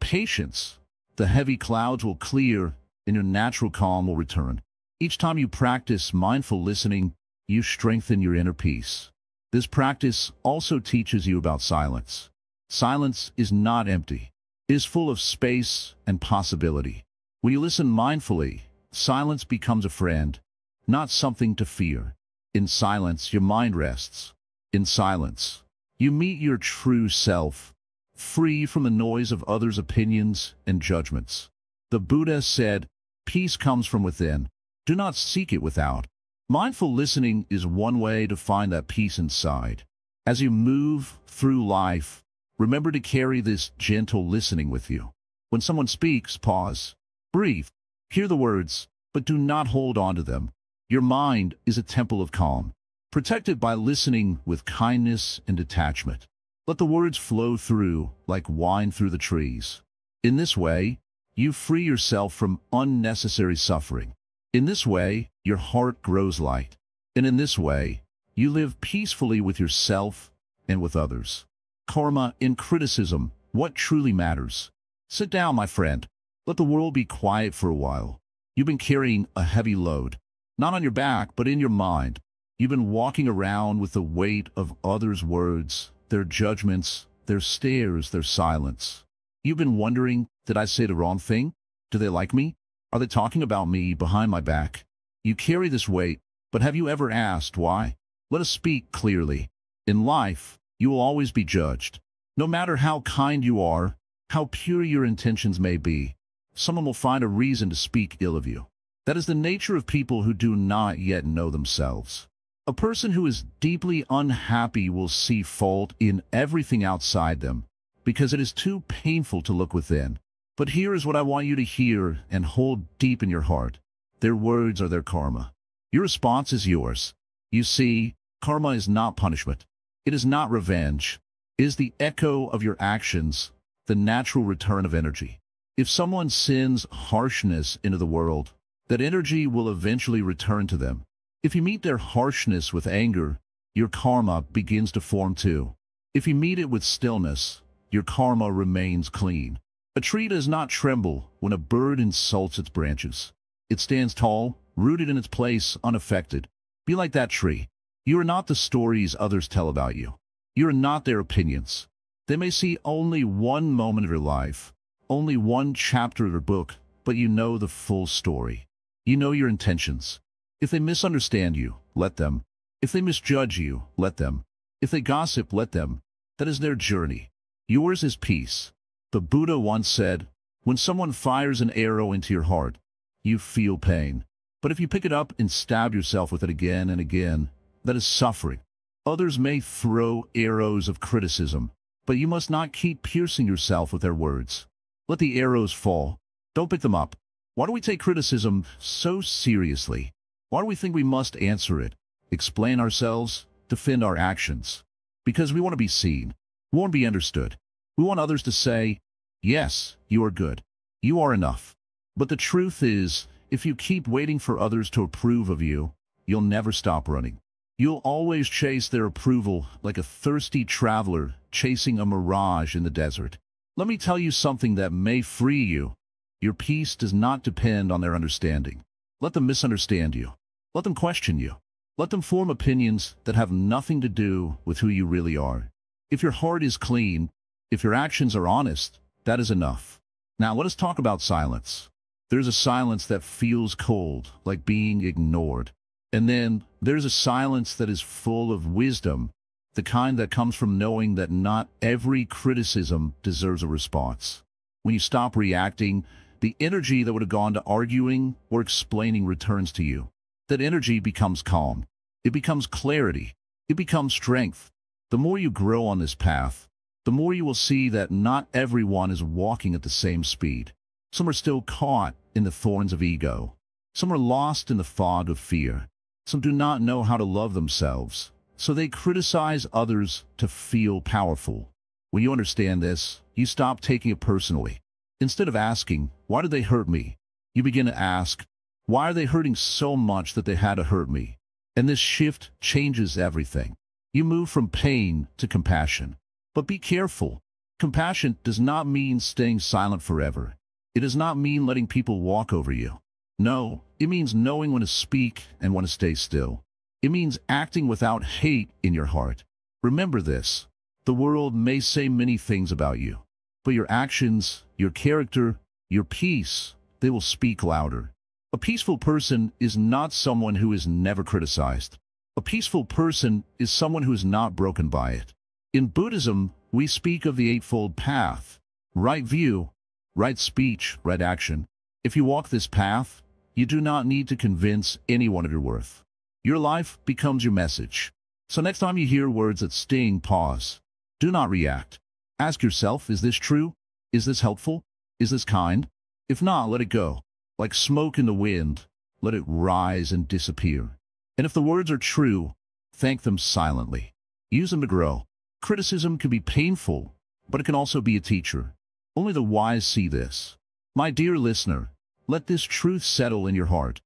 patience, the heavy clouds will clear and your natural calm will return. Each time you practice mindful listening, you strengthen your inner peace. This practice also teaches you about silence. Silence is not empty. It is full of space and possibility. When you listen mindfully, silence becomes a friend, not something to fear. In silence, your mind rests. In silence, you meet your true self, free from the noise of others' opinions and judgments. The Buddha said, "Peace comes from within. Do not seek it without." Mindful listening is one way to find that peace inside. As you move through life, remember to carry this gentle listening with you. When someone speaks, pause, breathe, hear the words, but do not hold on to them. Your mind is a temple of calm. Protect it by listening with kindness and detachment. Let the words flow through like wine through the trees. In this way, you free yourself from unnecessary suffering. In this way, your heart grows light. And in this way, you live peacefully with yourself and with others. Karma in criticism, what truly matters? Sit down, my friend. Let the world be quiet for a while. You've been carrying a heavy load, not on your back, but in your mind. You've been walking around with the weight of others' words, their judgments, their stares, their silence. You've been wondering, did I say the wrong thing? Do they like me? Are they talking about me behind my back? You carry this weight, but have you ever asked why? Let us speak clearly. In life, you will always be judged. No matter how kind you are, how pure your intentions may be, someone will find a reason to speak ill of you. That is the nature of people who do not yet know themselves. A person who is deeply unhappy will see fault in everything outside them because it is too painful to look within. But here is what I want you to hear and hold deep in your heart. Their words are their karma. Your response is yours. You see, karma is not punishment. It is not revenge. It is the echo of your actions, the natural return of energy. If someone sends harshness into the world, that energy will eventually return to them. If you meet their harshness with anger, your karma begins to form too. If you meet it with stillness, your karma remains clean. A tree does not tremble when a bird insults its branches. It stands tall, rooted in its place, unaffected. Be like that tree. You are not the stories others tell about you. You are not their opinions. They may see only one moment of your life, only one chapter of your book, but you know the full story. You know your intentions. If they misunderstand you, let them. If they misjudge you, let them. If they gossip, let them. That is their journey. Yours is peace. The Buddha once said, when someone fires an arrow into your heart, you feel pain. But if you pick it up and stab yourself with it again and again, that is suffering. Others may throw arrows of criticism, but you must not keep piercing yourself with their words. Let the arrows fall. Don't pick them up. Why do we take criticism so seriously? Why do we think we must answer it, explain ourselves, defend our actions? Because we want to be seen. We want to be understood. We want others to say, yes, you are good. You are enough. But the truth is, if you keep waiting for others to approve of you, you'll never stop running. You'll always chase their approval like a thirsty traveler chasing a mirage in the desert. Let me tell you something that may free you. Your peace does not depend on their understanding. Let them misunderstand you. Let them question you. Let them form opinions that have nothing to do with who you really are. If your heart is clean, if your actions are honest, that is enough. Now let us talk about silence. There's a silence that feels cold, like being ignored. And then there's a silence that is full of wisdom, the kind that comes from knowing that not every criticism deserves a response. When you stop reacting, the energy that would have gone to arguing or explaining returns to you. That energy becomes calm. It becomes clarity. It becomes strength. The more you grow on this path, the more you will see that not everyone is walking at the same speed. Some are still caught in the thorns of ego. Some are lost in the fog of fear. Some do not know how to love themselves, so they criticize others to feel powerful. When you understand this, you stop taking it personally. Instead of asking, why did they hurt me? You begin to ask, why are they hurting so much that they had to hurt me? And this shift changes everything. You move from pain to compassion. But be careful. Compassion does not mean staying silent forever. It does not mean letting people walk over you. No, it means knowing when to speak and when to stay still. It means acting without hate in your heart. Remember this. The world may say many things about you, but your actions, your character, your peace, they will speak louder. A peaceful person is not someone who is never criticized. A peaceful person is someone who is not broken by it. In Buddhism, we speak of the Eightfold Path: right view, right speech, right action. If you walk this path, you do not need to convince anyone of your worth. Your life becomes your message. So next time you hear words that sting, pause. Do not react. Ask yourself, is this true? Is this helpful? Is this kind? If not, let it go. Like smoke in the wind, let it rise and disappear. And if the words are true, thank them silently. Use them to grow. Criticism can be painful, but it can also be a teacher. Only the wise see this. My dear listener, let this truth settle in your heart.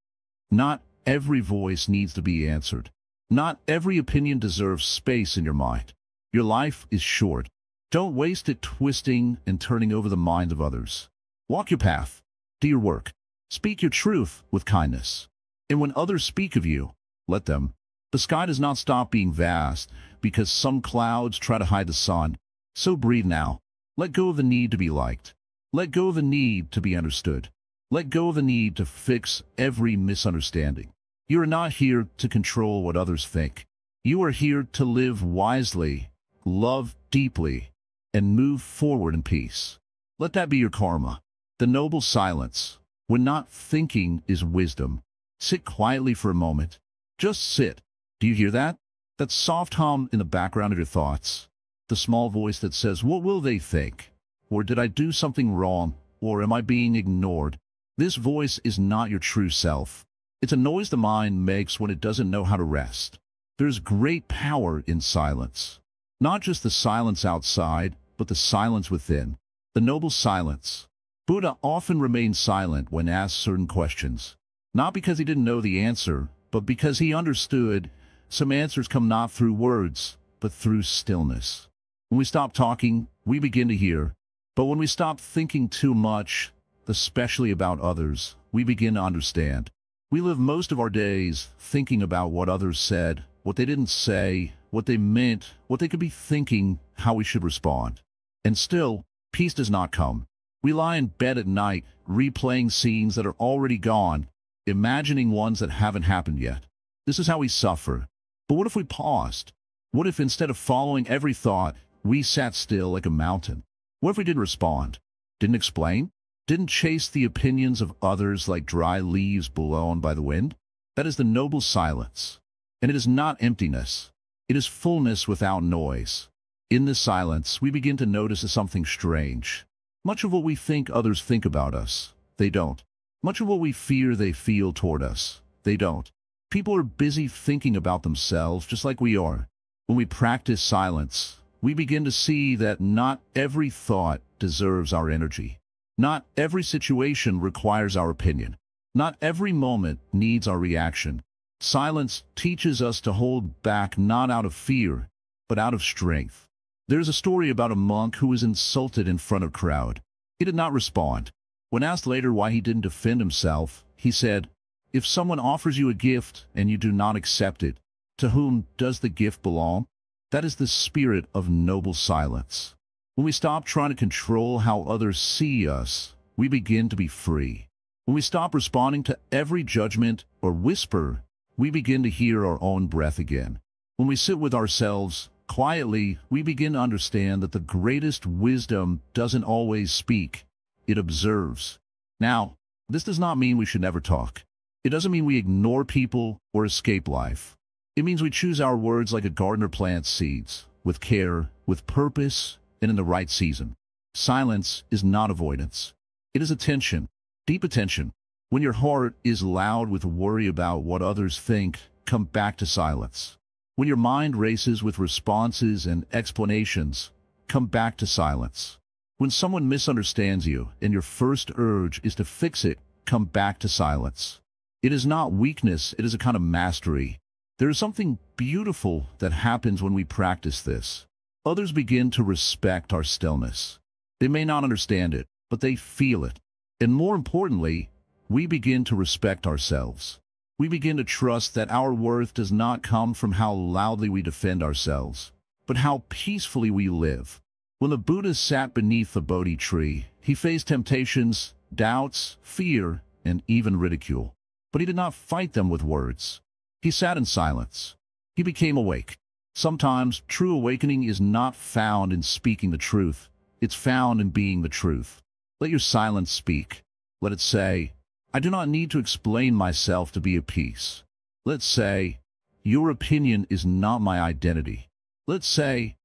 Not every voice needs to be answered. Not every opinion deserves space in your mind. Your life is short. Don't waste it twisting and turning over the mind of others. Walk your path. Do your work. Speak your truth with kindness. And when others speak of you, let them. The sky does not stop being vast because some clouds try to hide the sun. So breathe now. Let go of the need to be liked. Let go of the need to be understood. Let go of the need to fix every misunderstanding. You are not here to control what others think. You are here to live wisely, love deeply, and move forward in peace. Let that be your karma. The noble silence. when not thinking is wisdom. Sit quietly for a moment. Just sit. Do you hear that? That soft hum in the background of your thoughts. The small voice that says, what will they think? Or did I do something wrong? Or am I being ignored? This voice is not your true self. It's a noise the mind makes when it doesn't know how to rest. There's great power in silence. Not just the silence outside, but the silence within. The noble silence. Buddha often remained silent when asked certain questions. Not because he didn't know the answer, but because he understood some answers come not through words, but through stillness. When we stop talking, we begin to hear. But when we stop thinking too much, especially about others, we begin to understand. We live most of our days thinking about what others said, what they didn't say, what they meant, what they could be thinking, how we should respond. And still, peace does not come. We lie in bed at night, replaying scenes that are already gone, imagining ones that haven't happened yet. This is how we suffer. But what if we paused? What if instead of following every thought, we sat still like a mountain? What if we didn't respond? Didn't explain? Didn't chase the opinions of others like dry leaves blown by the wind? That is the noble silence. And it is not emptiness. It is fullness without noise. In this silence, we begin to notice something strange. Much of what we think others think about us, they don't. Much of what we fear they feel toward us, they don't. People are busy thinking about themselves just like we are. When we practice silence, we begin to see that not every thought deserves our energy. Not every situation requires our opinion. Not every moment needs our reaction. Silence teaches us to hold back not out of fear, but out of strength. There's a story about a monk who was insulted in front of a crowd. He did not respond. When asked later why he didn't defend himself, he said, "If someone offers you a gift and you do not accept it, to whom does the gift belong?" That is the spirit of noble silence. When we stop trying to control how others see us, we begin to be free. When we stop responding to every judgment or whisper, we begin to hear our own breath again. When we sit with ourselves quietly, we begin to understand that the greatest wisdom doesn't always speak, it observes. Now, this does not mean we should never talk. It doesn't mean we ignore people or escape life. It means we choose our words like a gardener plants seeds, with care, with purpose, and in the right season. Silence is not avoidance. It is attention, deep attention. When your heart is loud with worry about what others think, come back to silence. When your mind races with responses and explanations, come back to silence. When someone misunderstands you and your first urge is to fix it, come back to silence. It is not weakness, it is a kind of mastery. There is something beautiful that happens when we practice this. Others begin to respect our stillness. They may not understand it, but they feel it. And more importantly, we begin to respect ourselves. We begin to trust that our worth does not come from how loudly we defend ourselves, but how peacefully we live. When the Buddha sat beneath the Bodhi tree, he faced temptations, doubts, fear, and even ridicule. But he did not fight them with words. He sat in silence. He became awake. Sometimes true awakening is not found in speaking the truth. It's found in being the truth. Let your silence speak. Let it say, "I do not need to explain myself to be at peace." Let's say, "Your opinion is not my identity." Let's say,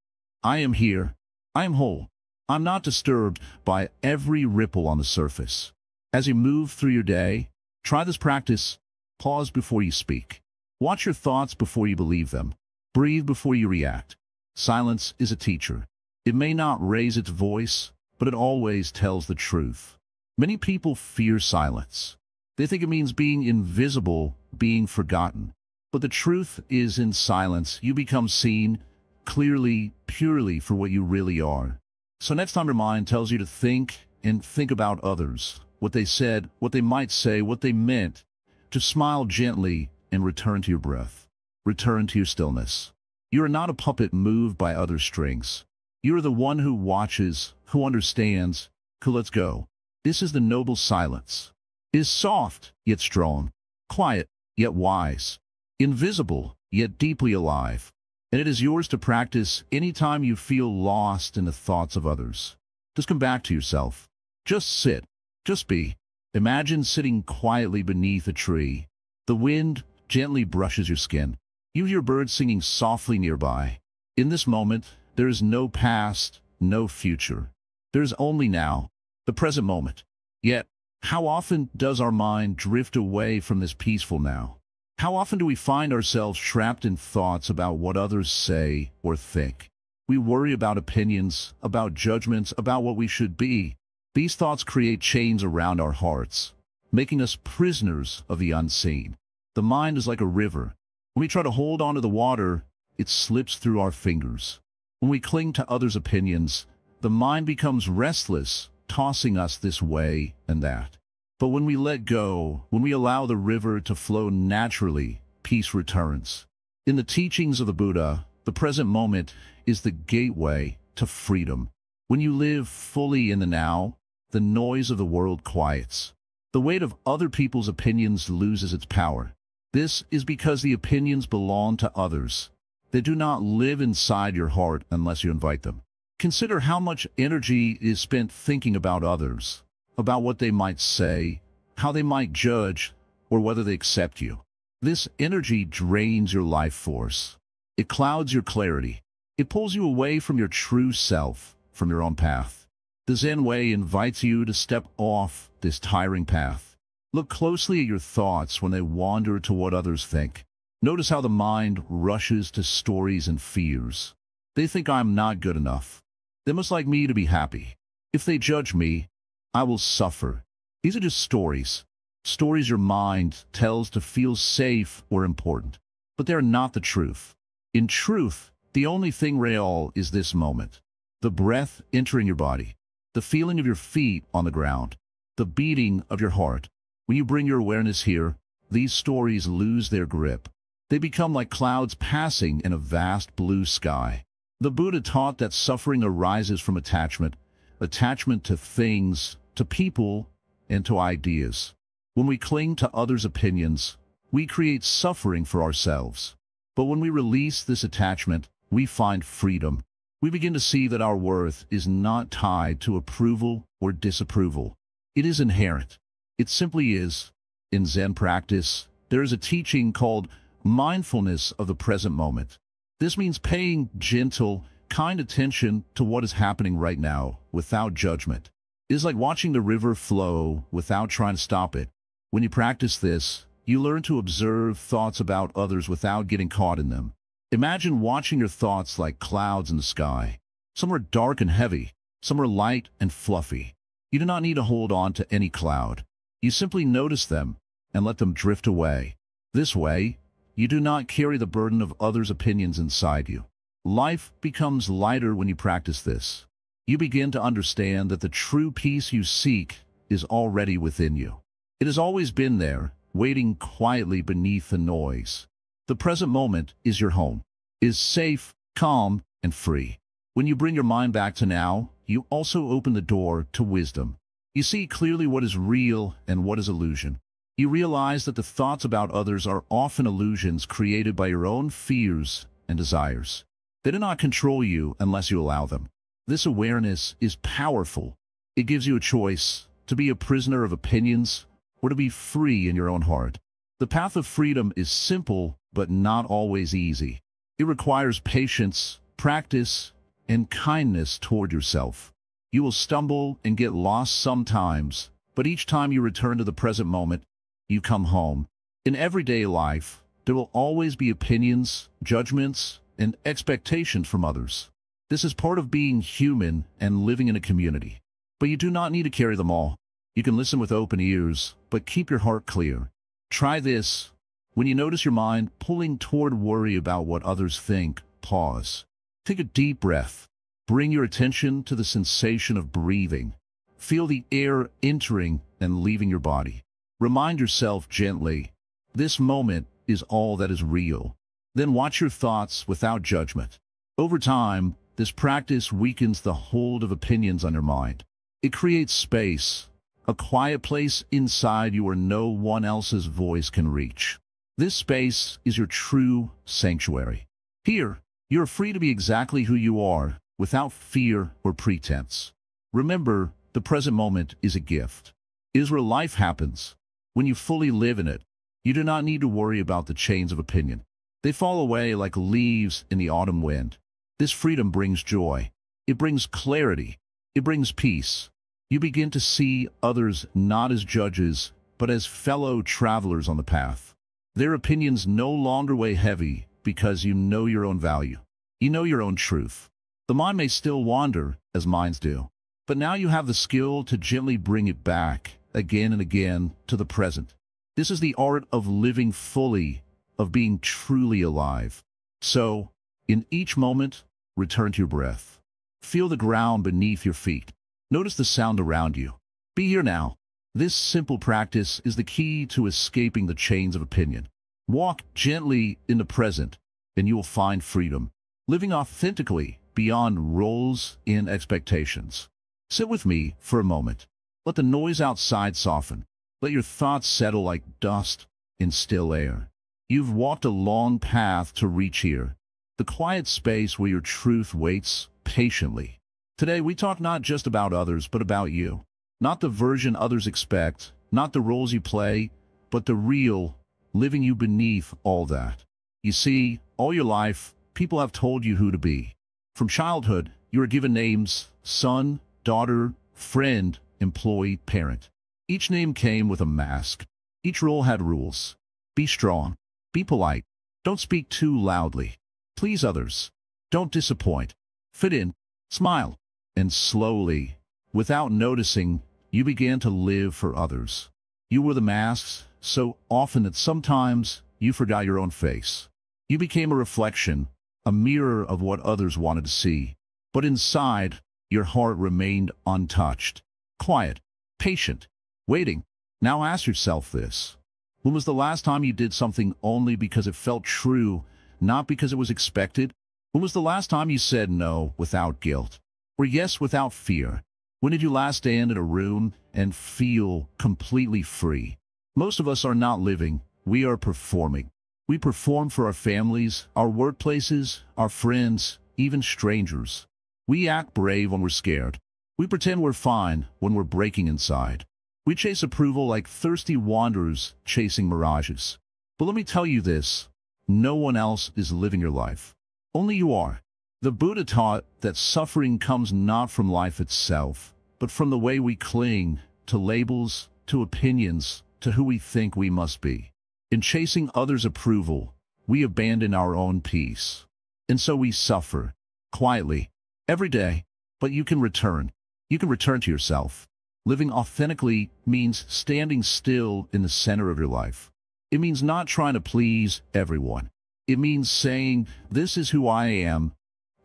"I am here. I am whole. I'm not disturbed by every ripple on the surface." As you move through your day, try this practice. Pause before you speak. Watch your thoughts before you believe them. Breathe before you react. Silence is a teacher. It may not raise its voice, but it always tells the truth. Many people fear silence. They think it means being invisible, being forgotten. But the truth is, in silence, you become seen clearly, purely for what you really are. So next time your mind tells you to think and think about others, what they said, what they might say, what they meant, to smile gently and return to your breath. Return to your stillness. You are not a puppet moved by other strings. You are the one who watches, who understands, who lets go. This is the noble silence. It is soft, yet strong. Quiet, yet wise. Invisible, yet deeply alive. And it is yours to practice anytime you feel lost in the thoughts of others. Just come back to yourself. Just sit. Just be. Imagine sitting quietly beneath a tree. The wind gently brushes your skin. You hear birds singing softly nearby. In this moment, there is no past, no future. There is only now, the present moment. Yet, how often does our mind drift away from this peaceful now? How often do we find ourselves trapped in thoughts about what others say or think? We worry about opinions, about judgments, about what we should be. These thoughts create chains around our hearts, making us prisoners of the unseen. The mind is like a river. When we try to hold on to the water, it slips through our fingers. When we cling to others' opinions, the mind becomes restless, tossing us this way and that. But when we let go, when we allow the river to flow naturally, peace returns. In the teachings of the Buddha, the present moment is the gateway to freedom. When you live fully in the now, the noise of the world quiets. The weight of other people's opinions loses its power. This is because the opinions belong to others. They do not live inside your heart unless you invite them. Consider how much energy is spent thinking about others, about what they might say, how they might judge, or whether they accept you. This energy drains your life force. It clouds your clarity. It pulls you away from your true self, from your own path. The Zen way invites you to step off this tiring path. Look closely at your thoughts when they wander to what others think. Notice how the mind rushes to stories and fears. They think I'm not good enough. They must like me to be happy. If they judge me, I will suffer. These are just stories. Stories your mind tells to feel safe or important. But they're not the truth. In truth, the only thing real is this moment. The breath entering your body. The feeling of your feet on the ground. The beating of your heart. When you bring your awareness here, these stories lose their grip. They become like clouds passing in a vast blue sky. The Buddha taught that suffering arises from attachment to things, to people, and to ideas. When we cling to others' opinions, we create suffering for ourselves. But when we release this attachment, we find freedom. We begin to see that our worth is not tied to approval or disapproval. It is inherent. It simply is. In Zen practice, there is a teaching called mindfulness of the present moment. This means paying gentle, kind attention to what is happening right now, without judgment. It is like watching the river flow without trying to stop it. When you practice this, you learn to observe thoughts about others without getting caught in them. Imagine watching your thoughts like clouds in the sky. Some are dark and heavy, some are light and fluffy. You do not need to hold on to any cloud. You simply notice them and let them drift away. This way, you do not carry the burden of others' opinions inside you. Life becomes lighter when you practice this. You begin to understand that the true peace you seek is already within you. It has always been there, waiting quietly beneath the noise. The present moment is your home, is safe, calm, and free. When you bring your mind back to now, you also open the door to wisdom. You see clearly what is real and what is illusion. You realize that the thoughts about others are often illusions created by your own fears and desires. They do not control you unless you allow them. This awareness is powerful. It gives you a choice to be a prisoner of opinions or to be free in your own heart. The path of freedom is simple, but not always easy. It requires patience, practice, and kindness toward yourself. You will stumble and get lost sometimes, but each time you return to the present moment, you come home. In everyday life, there will always be opinions, judgments, and expectations from others. This is part of being human and living in a community. But you do not need to carry them all. You can listen with open ears, but keep your heart clear. Try this. When you notice your mind pulling toward worry about what others think, pause. Take a deep breath. Bring your attention to the sensation of breathing. Feel the air entering and leaving your body. Remind yourself gently, this moment is all that is real. Then watch your thoughts without judgment. Over time, this practice weakens the hold of opinions on your mind. It creates space, a quiet place inside you where no one else's voice can reach. This space is your true sanctuary. Here, you are free to be exactly who you are, without fear or pretense. Remember, the present moment is a gift. is where life happens. When you fully live in it, you do not need to worry about the chains of opinion. They fall away like leaves in the autumn wind. This freedom brings joy. It brings clarity. It brings peace. You begin to see others not as judges, but as fellow travelers on the path. Their opinions no longer weigh heavy because you know your own value. You know your own truth. The mind may still wander, as minds do, but now you have the skill to gently bring it back, again and again, to the present. This is the art of living fully, of being truly alive. So, in each moment, return to your breath. Feel the ground beneath your feet. Notice the sound around you. Be here now. This simple practice is the key to escaping the chains of opinion. Walk gently in the present, and you will find freedom, living authentically beyond roles and expectations. Sit with me for a moment. Let the noise outside soften. Let your thoughts settle like dust in still air. You've walked a long path to reach here, the quiet space where your truth waits patiently. Today we talk not just about others, but about you. Not the version others expect, not the roles you play, but the real, living you beneath all that. You see, all your life, people have told you who to be. From childhood, you are given names: son, daughter, friend, employee, parent. Each name came with a mask. Each role had rules. Be strong. Be polite. Don't speak too loudly. Please others. Don't disappoint. Fit in. Smile. And slowly, without noticing, you began to live for others. You wore the masks so often that sometimes you forgot your own face. You became a reflection, a mirror of what others wanted to see. But inside, your heart remained untouched, quiet, patient, waiting. Now ask yourself this. When was the last time you did something only because it felt true, not because it was expected? When was the last time you said no without guilt, or yes without fear? When did you last stand in a room and feel completely free? Most of us are not living, we are performing. We perform for our families, our workplaces, our friends, even strangers. We act brave when we're scared. We pretend we're fine when we're breaking inside. We chase approval like thirsty wanderers chasing mirages. But let me tell you this, no one else is living your life. Only you are. The Buddha taught that suffering comes not from life itself, but from the way we cling to labels, to opinions, to who we think we must be. In chasing others' approval, we abandon our own peace. And so we suffer, quietly, every day. But you can return. You can return to yourself. Living authentically means standing still in the center of your life. It means not trying to please everyone. It means saying, this is who I am,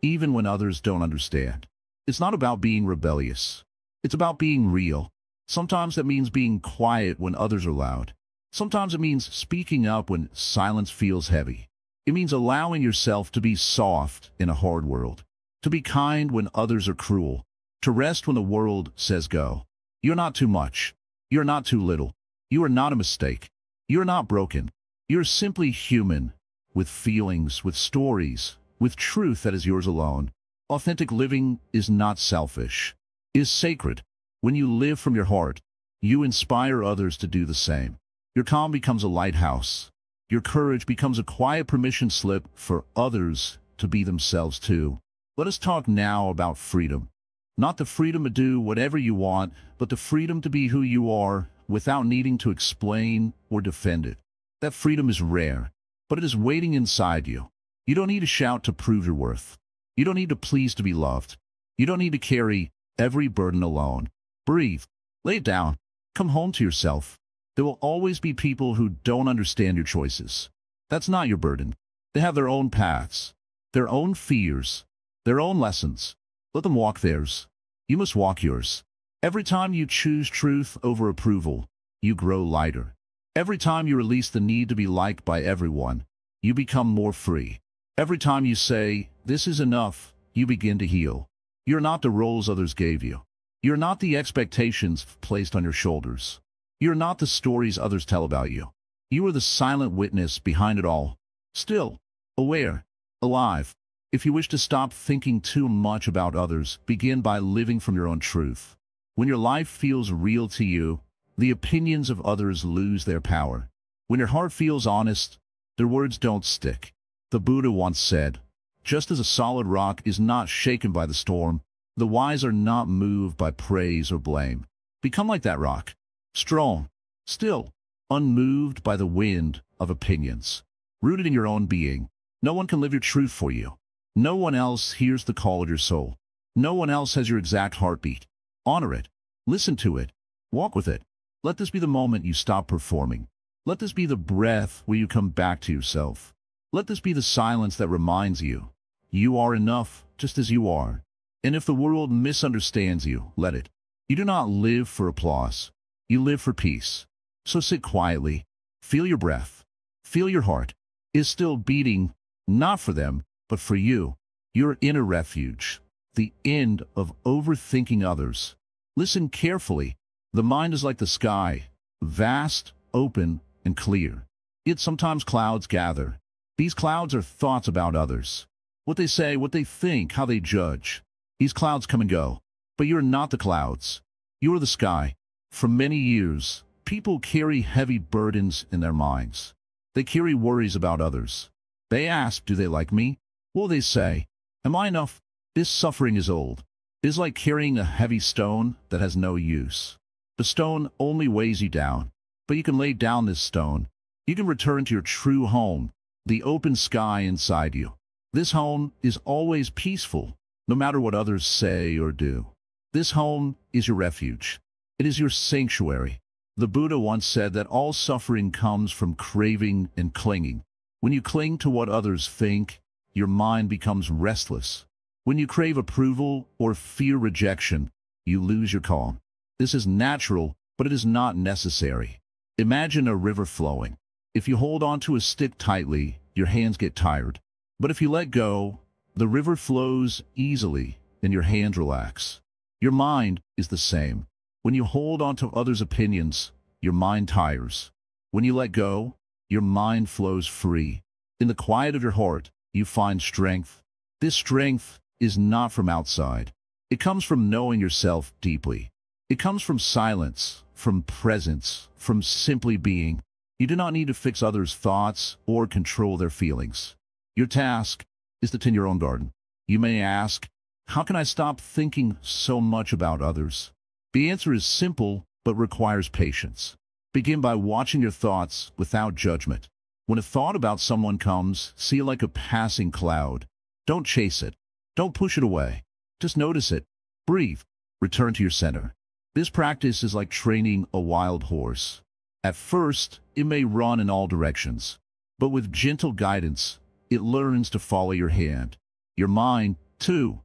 even when others don't understand. It's not about being rebellious. It's about being real. Sometimes that means being quiet when others are loud. Sometimes it means speaking up when silence feels heavy. It means allowing yourself to be soft in a hard world, to be kind when others are cruel, to rest when the world says go. You're not too much. You're not too little. You are not a mistake. You're not broken. You're simply human, with feelings, with stories, with truth that is yours alone. Authentic living is not selfish. It is sacred. When you live from your heart, you inspire others to do the same. Your calm becomes a lighthouse. Your courage becomes a quiet permission slip for others to be themselves too. Let us talk now about freedom. Not the freedom to do whatever you want, but the freedom to be who you are without needing to explain or defend it. That freedom is rare, but it is waiting inside you. You don't need to shout to prove your worth. You don't need to please to be loved. You don't need to carry every burden alone. Breathe. Lay it down. Come home to yourself. There will always be people who don't understand your choices. That's not your burden. They have their own paths, their own fears, their own lessons. Let them walk theirs. You must walk yours. Every time you choose truth over approval, you grow lighter. Every time you release the need to be liked by everyone, you become more free. Every time you say, this is enough, you begin to heal. You're not the roles others gave you. You're not the expectations placed on your shoulders. You're not the stories others tell about you. You are the silent witness behind it all. Still, aware, alive. If you wish to stop thinking too much about others, begin by living from your own truth. When your life feels real to you, The opinions of others lose their power. When your heart feels honest, their words don't stick. The Buddha once said, "Just as a solid rock is not shaken by the storm, the wise are not moved by praise or blame." Become like that rock, strong, still, unmoved by the wind of opinions, rooted in your own being. No one can live your truth for you. No one else hears the call of your soul. No one else has your exact heartbeat. Honor it. Listen to it. Walk with it. Let this be the moment you stop performing. Let this be the breath where you come back to yourself. Let this be the silence that reminds you, you are enough just as you are. And if the world misunderstands you, let it. You do not live for applause. You live for peace. So sit quietly. Feel your breath. Feel your heart is still beating, not for them, but for you. Your inner refuge. The end of overthinking others. Listen carefully. The mind is like the sky, vast, open, and clear. Yet sometimes clouds gather. These clouds are thoughts about others. What they say, what they think, how they judge. These clouds come and go. But you are not the clouds. You are the sky. For many years, people carry heavy burdens in their minds. They carry worries about others. They ask, do they like me? Well, they say, am I enough? This suffering is old. It is like carrying a heavy stone that has no use. The stone only weighs you down, but you can lay down this stone. You can return to your true home, the open sky inside you. This home is always peaceful, no matter what others say or do. This home is your refuge. It is your sanctuary. The Buddha once said that all suffering comes from craving and clinging. When you cling to what others think, your mind becomes restless. When you crave approval or fear rejection, you lose your calm. This is natural, but it is not necessary. Imagine a river flowing. If you hold onto a stick tightly, your hands get tired. But if you let go, the river flows easily and your hands relax. Your mind is the same. When you hold onto others' opinions, your mind tires. When you let go, your mind flows free. In the quiet of your heart, you find strength. This strength is not from outside. It comes from knowing yourself deeply. It comes from silence, from presence, from simply being. You do not need to fix others' thoughts or control their feelings. Your task is to tend your own garden. You may ask, how can I stop thinking so much about others? The answer is simple, but requires patience. Begin by watching your thoughts without judgment. When a thought about someone comes, see it like a passing cloud. Don't chase it. Don't push it away. Just notice it. Breathe. Return to your center. This practice is like training a wild horse. At first, it may run in all directions, but with gentle guidance, it learns to follow your hand. Your mind, too,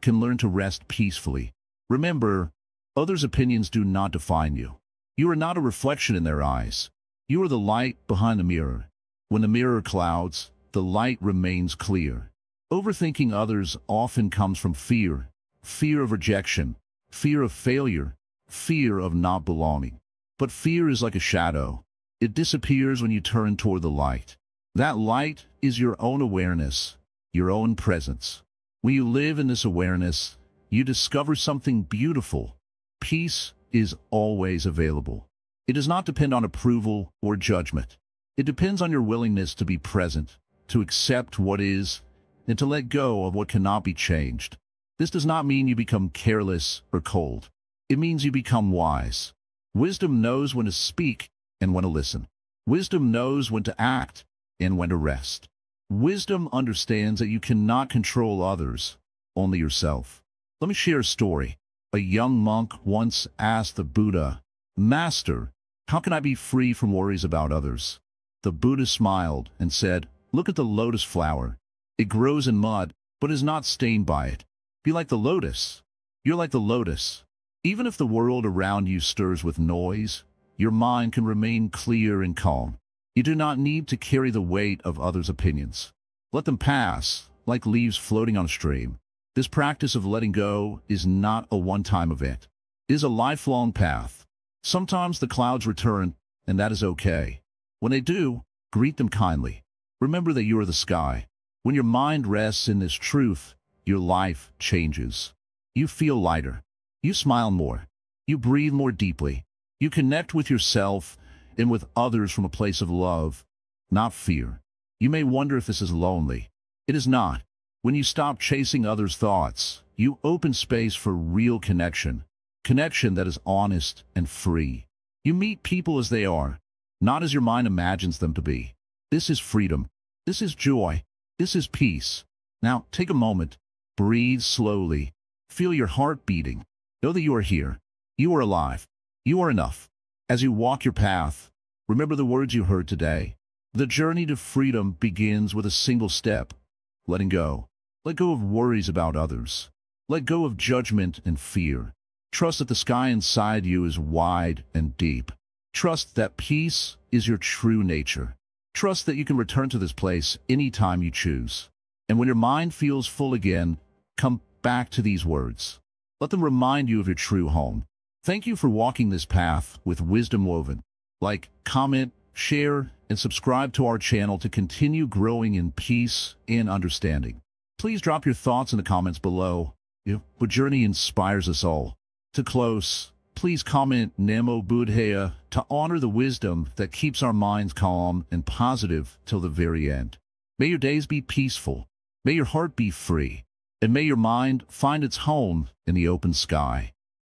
can learn to rest peacefully. Remember, others' opinions do not define you. You are not a reflection in their eyes. You are the light behind the mirror. When the mirror clouds, the light remains clear. Overthinking others often comes from fear. Fear of rejection, fear of failure, fear of not belonging. But fear is like a shadow. It disappears when you turn toward the light. That light is your own awareness, your own presence. When you live in this awareness, you discover something beautiful. Peace is always available. It does not depend on approval or judgment. It depends on your willingness to be present, to accept what is, and to let go of what cannot be changed. This does not mean you become careless or cold. It means you become wise. Wisdom knows when to speak and when to listen. Wisdom knows when to act and when to rest. Wisdom understands that you cannot control others, only yourself. Let me share a story. A young monk once asked the Buddha, "Master, how can I be free from worries about others?" The Buddha smiled and said, "Look at the lotus flower. It grows in mud, but is not stained by it. Be like the lotus. You're like the lotus. Even if the world around you stirs with noise, your mind can remain clear and calm. You do not need to carry the weight of others' opinions. Let them pass, like leaves floating on a stream. This practice of letting go is not a one-time event. It is a lifelong path. Sometimes the clouds return, and that is okay. When they do, greet them kindly. Remember that you are the sky. When your mind rests in this truth, your life changes. You feel lighter. You smile more. You breathe more deeply. You connect with yourself and with others from a place of love, not fear. You may wonder if this is lonely. It is not. When you stop chasing others' thoughts, you open space for real connection. Connection that is honest and free. You meet people as they are, not as your mind imagines them to be. This is freedom. This is joy. This is peace. Now, take a moment. Breathe slowly. Feel your heart beating. Know that you are here. You are alive. You are enough. As you walk your path, remember the words you heard today. The journey to freedom begins with a single step. Letting go. Let go of worries about others. Let go of judgment and fear. Trust that the sky inside you is wide and deep. Trust that peace is your true nature. Trust that you can return to this place anytime you choose. And when your mind feels full again, come back to these words. Let them remind you of your true home. Thank you for walking this path with wisdom woven. Like, comment, share, and subscribe to our channel to continue growing in peace and understanding. Please drop your thoughts in the comments below. Your journey inspires us all. To close, please comment Namo Buddhaya to honor the wisdom that keeps our minds calm and positive till the very end. May your days be peaceful. May your heart be free. And may your mind find its home in the open sky.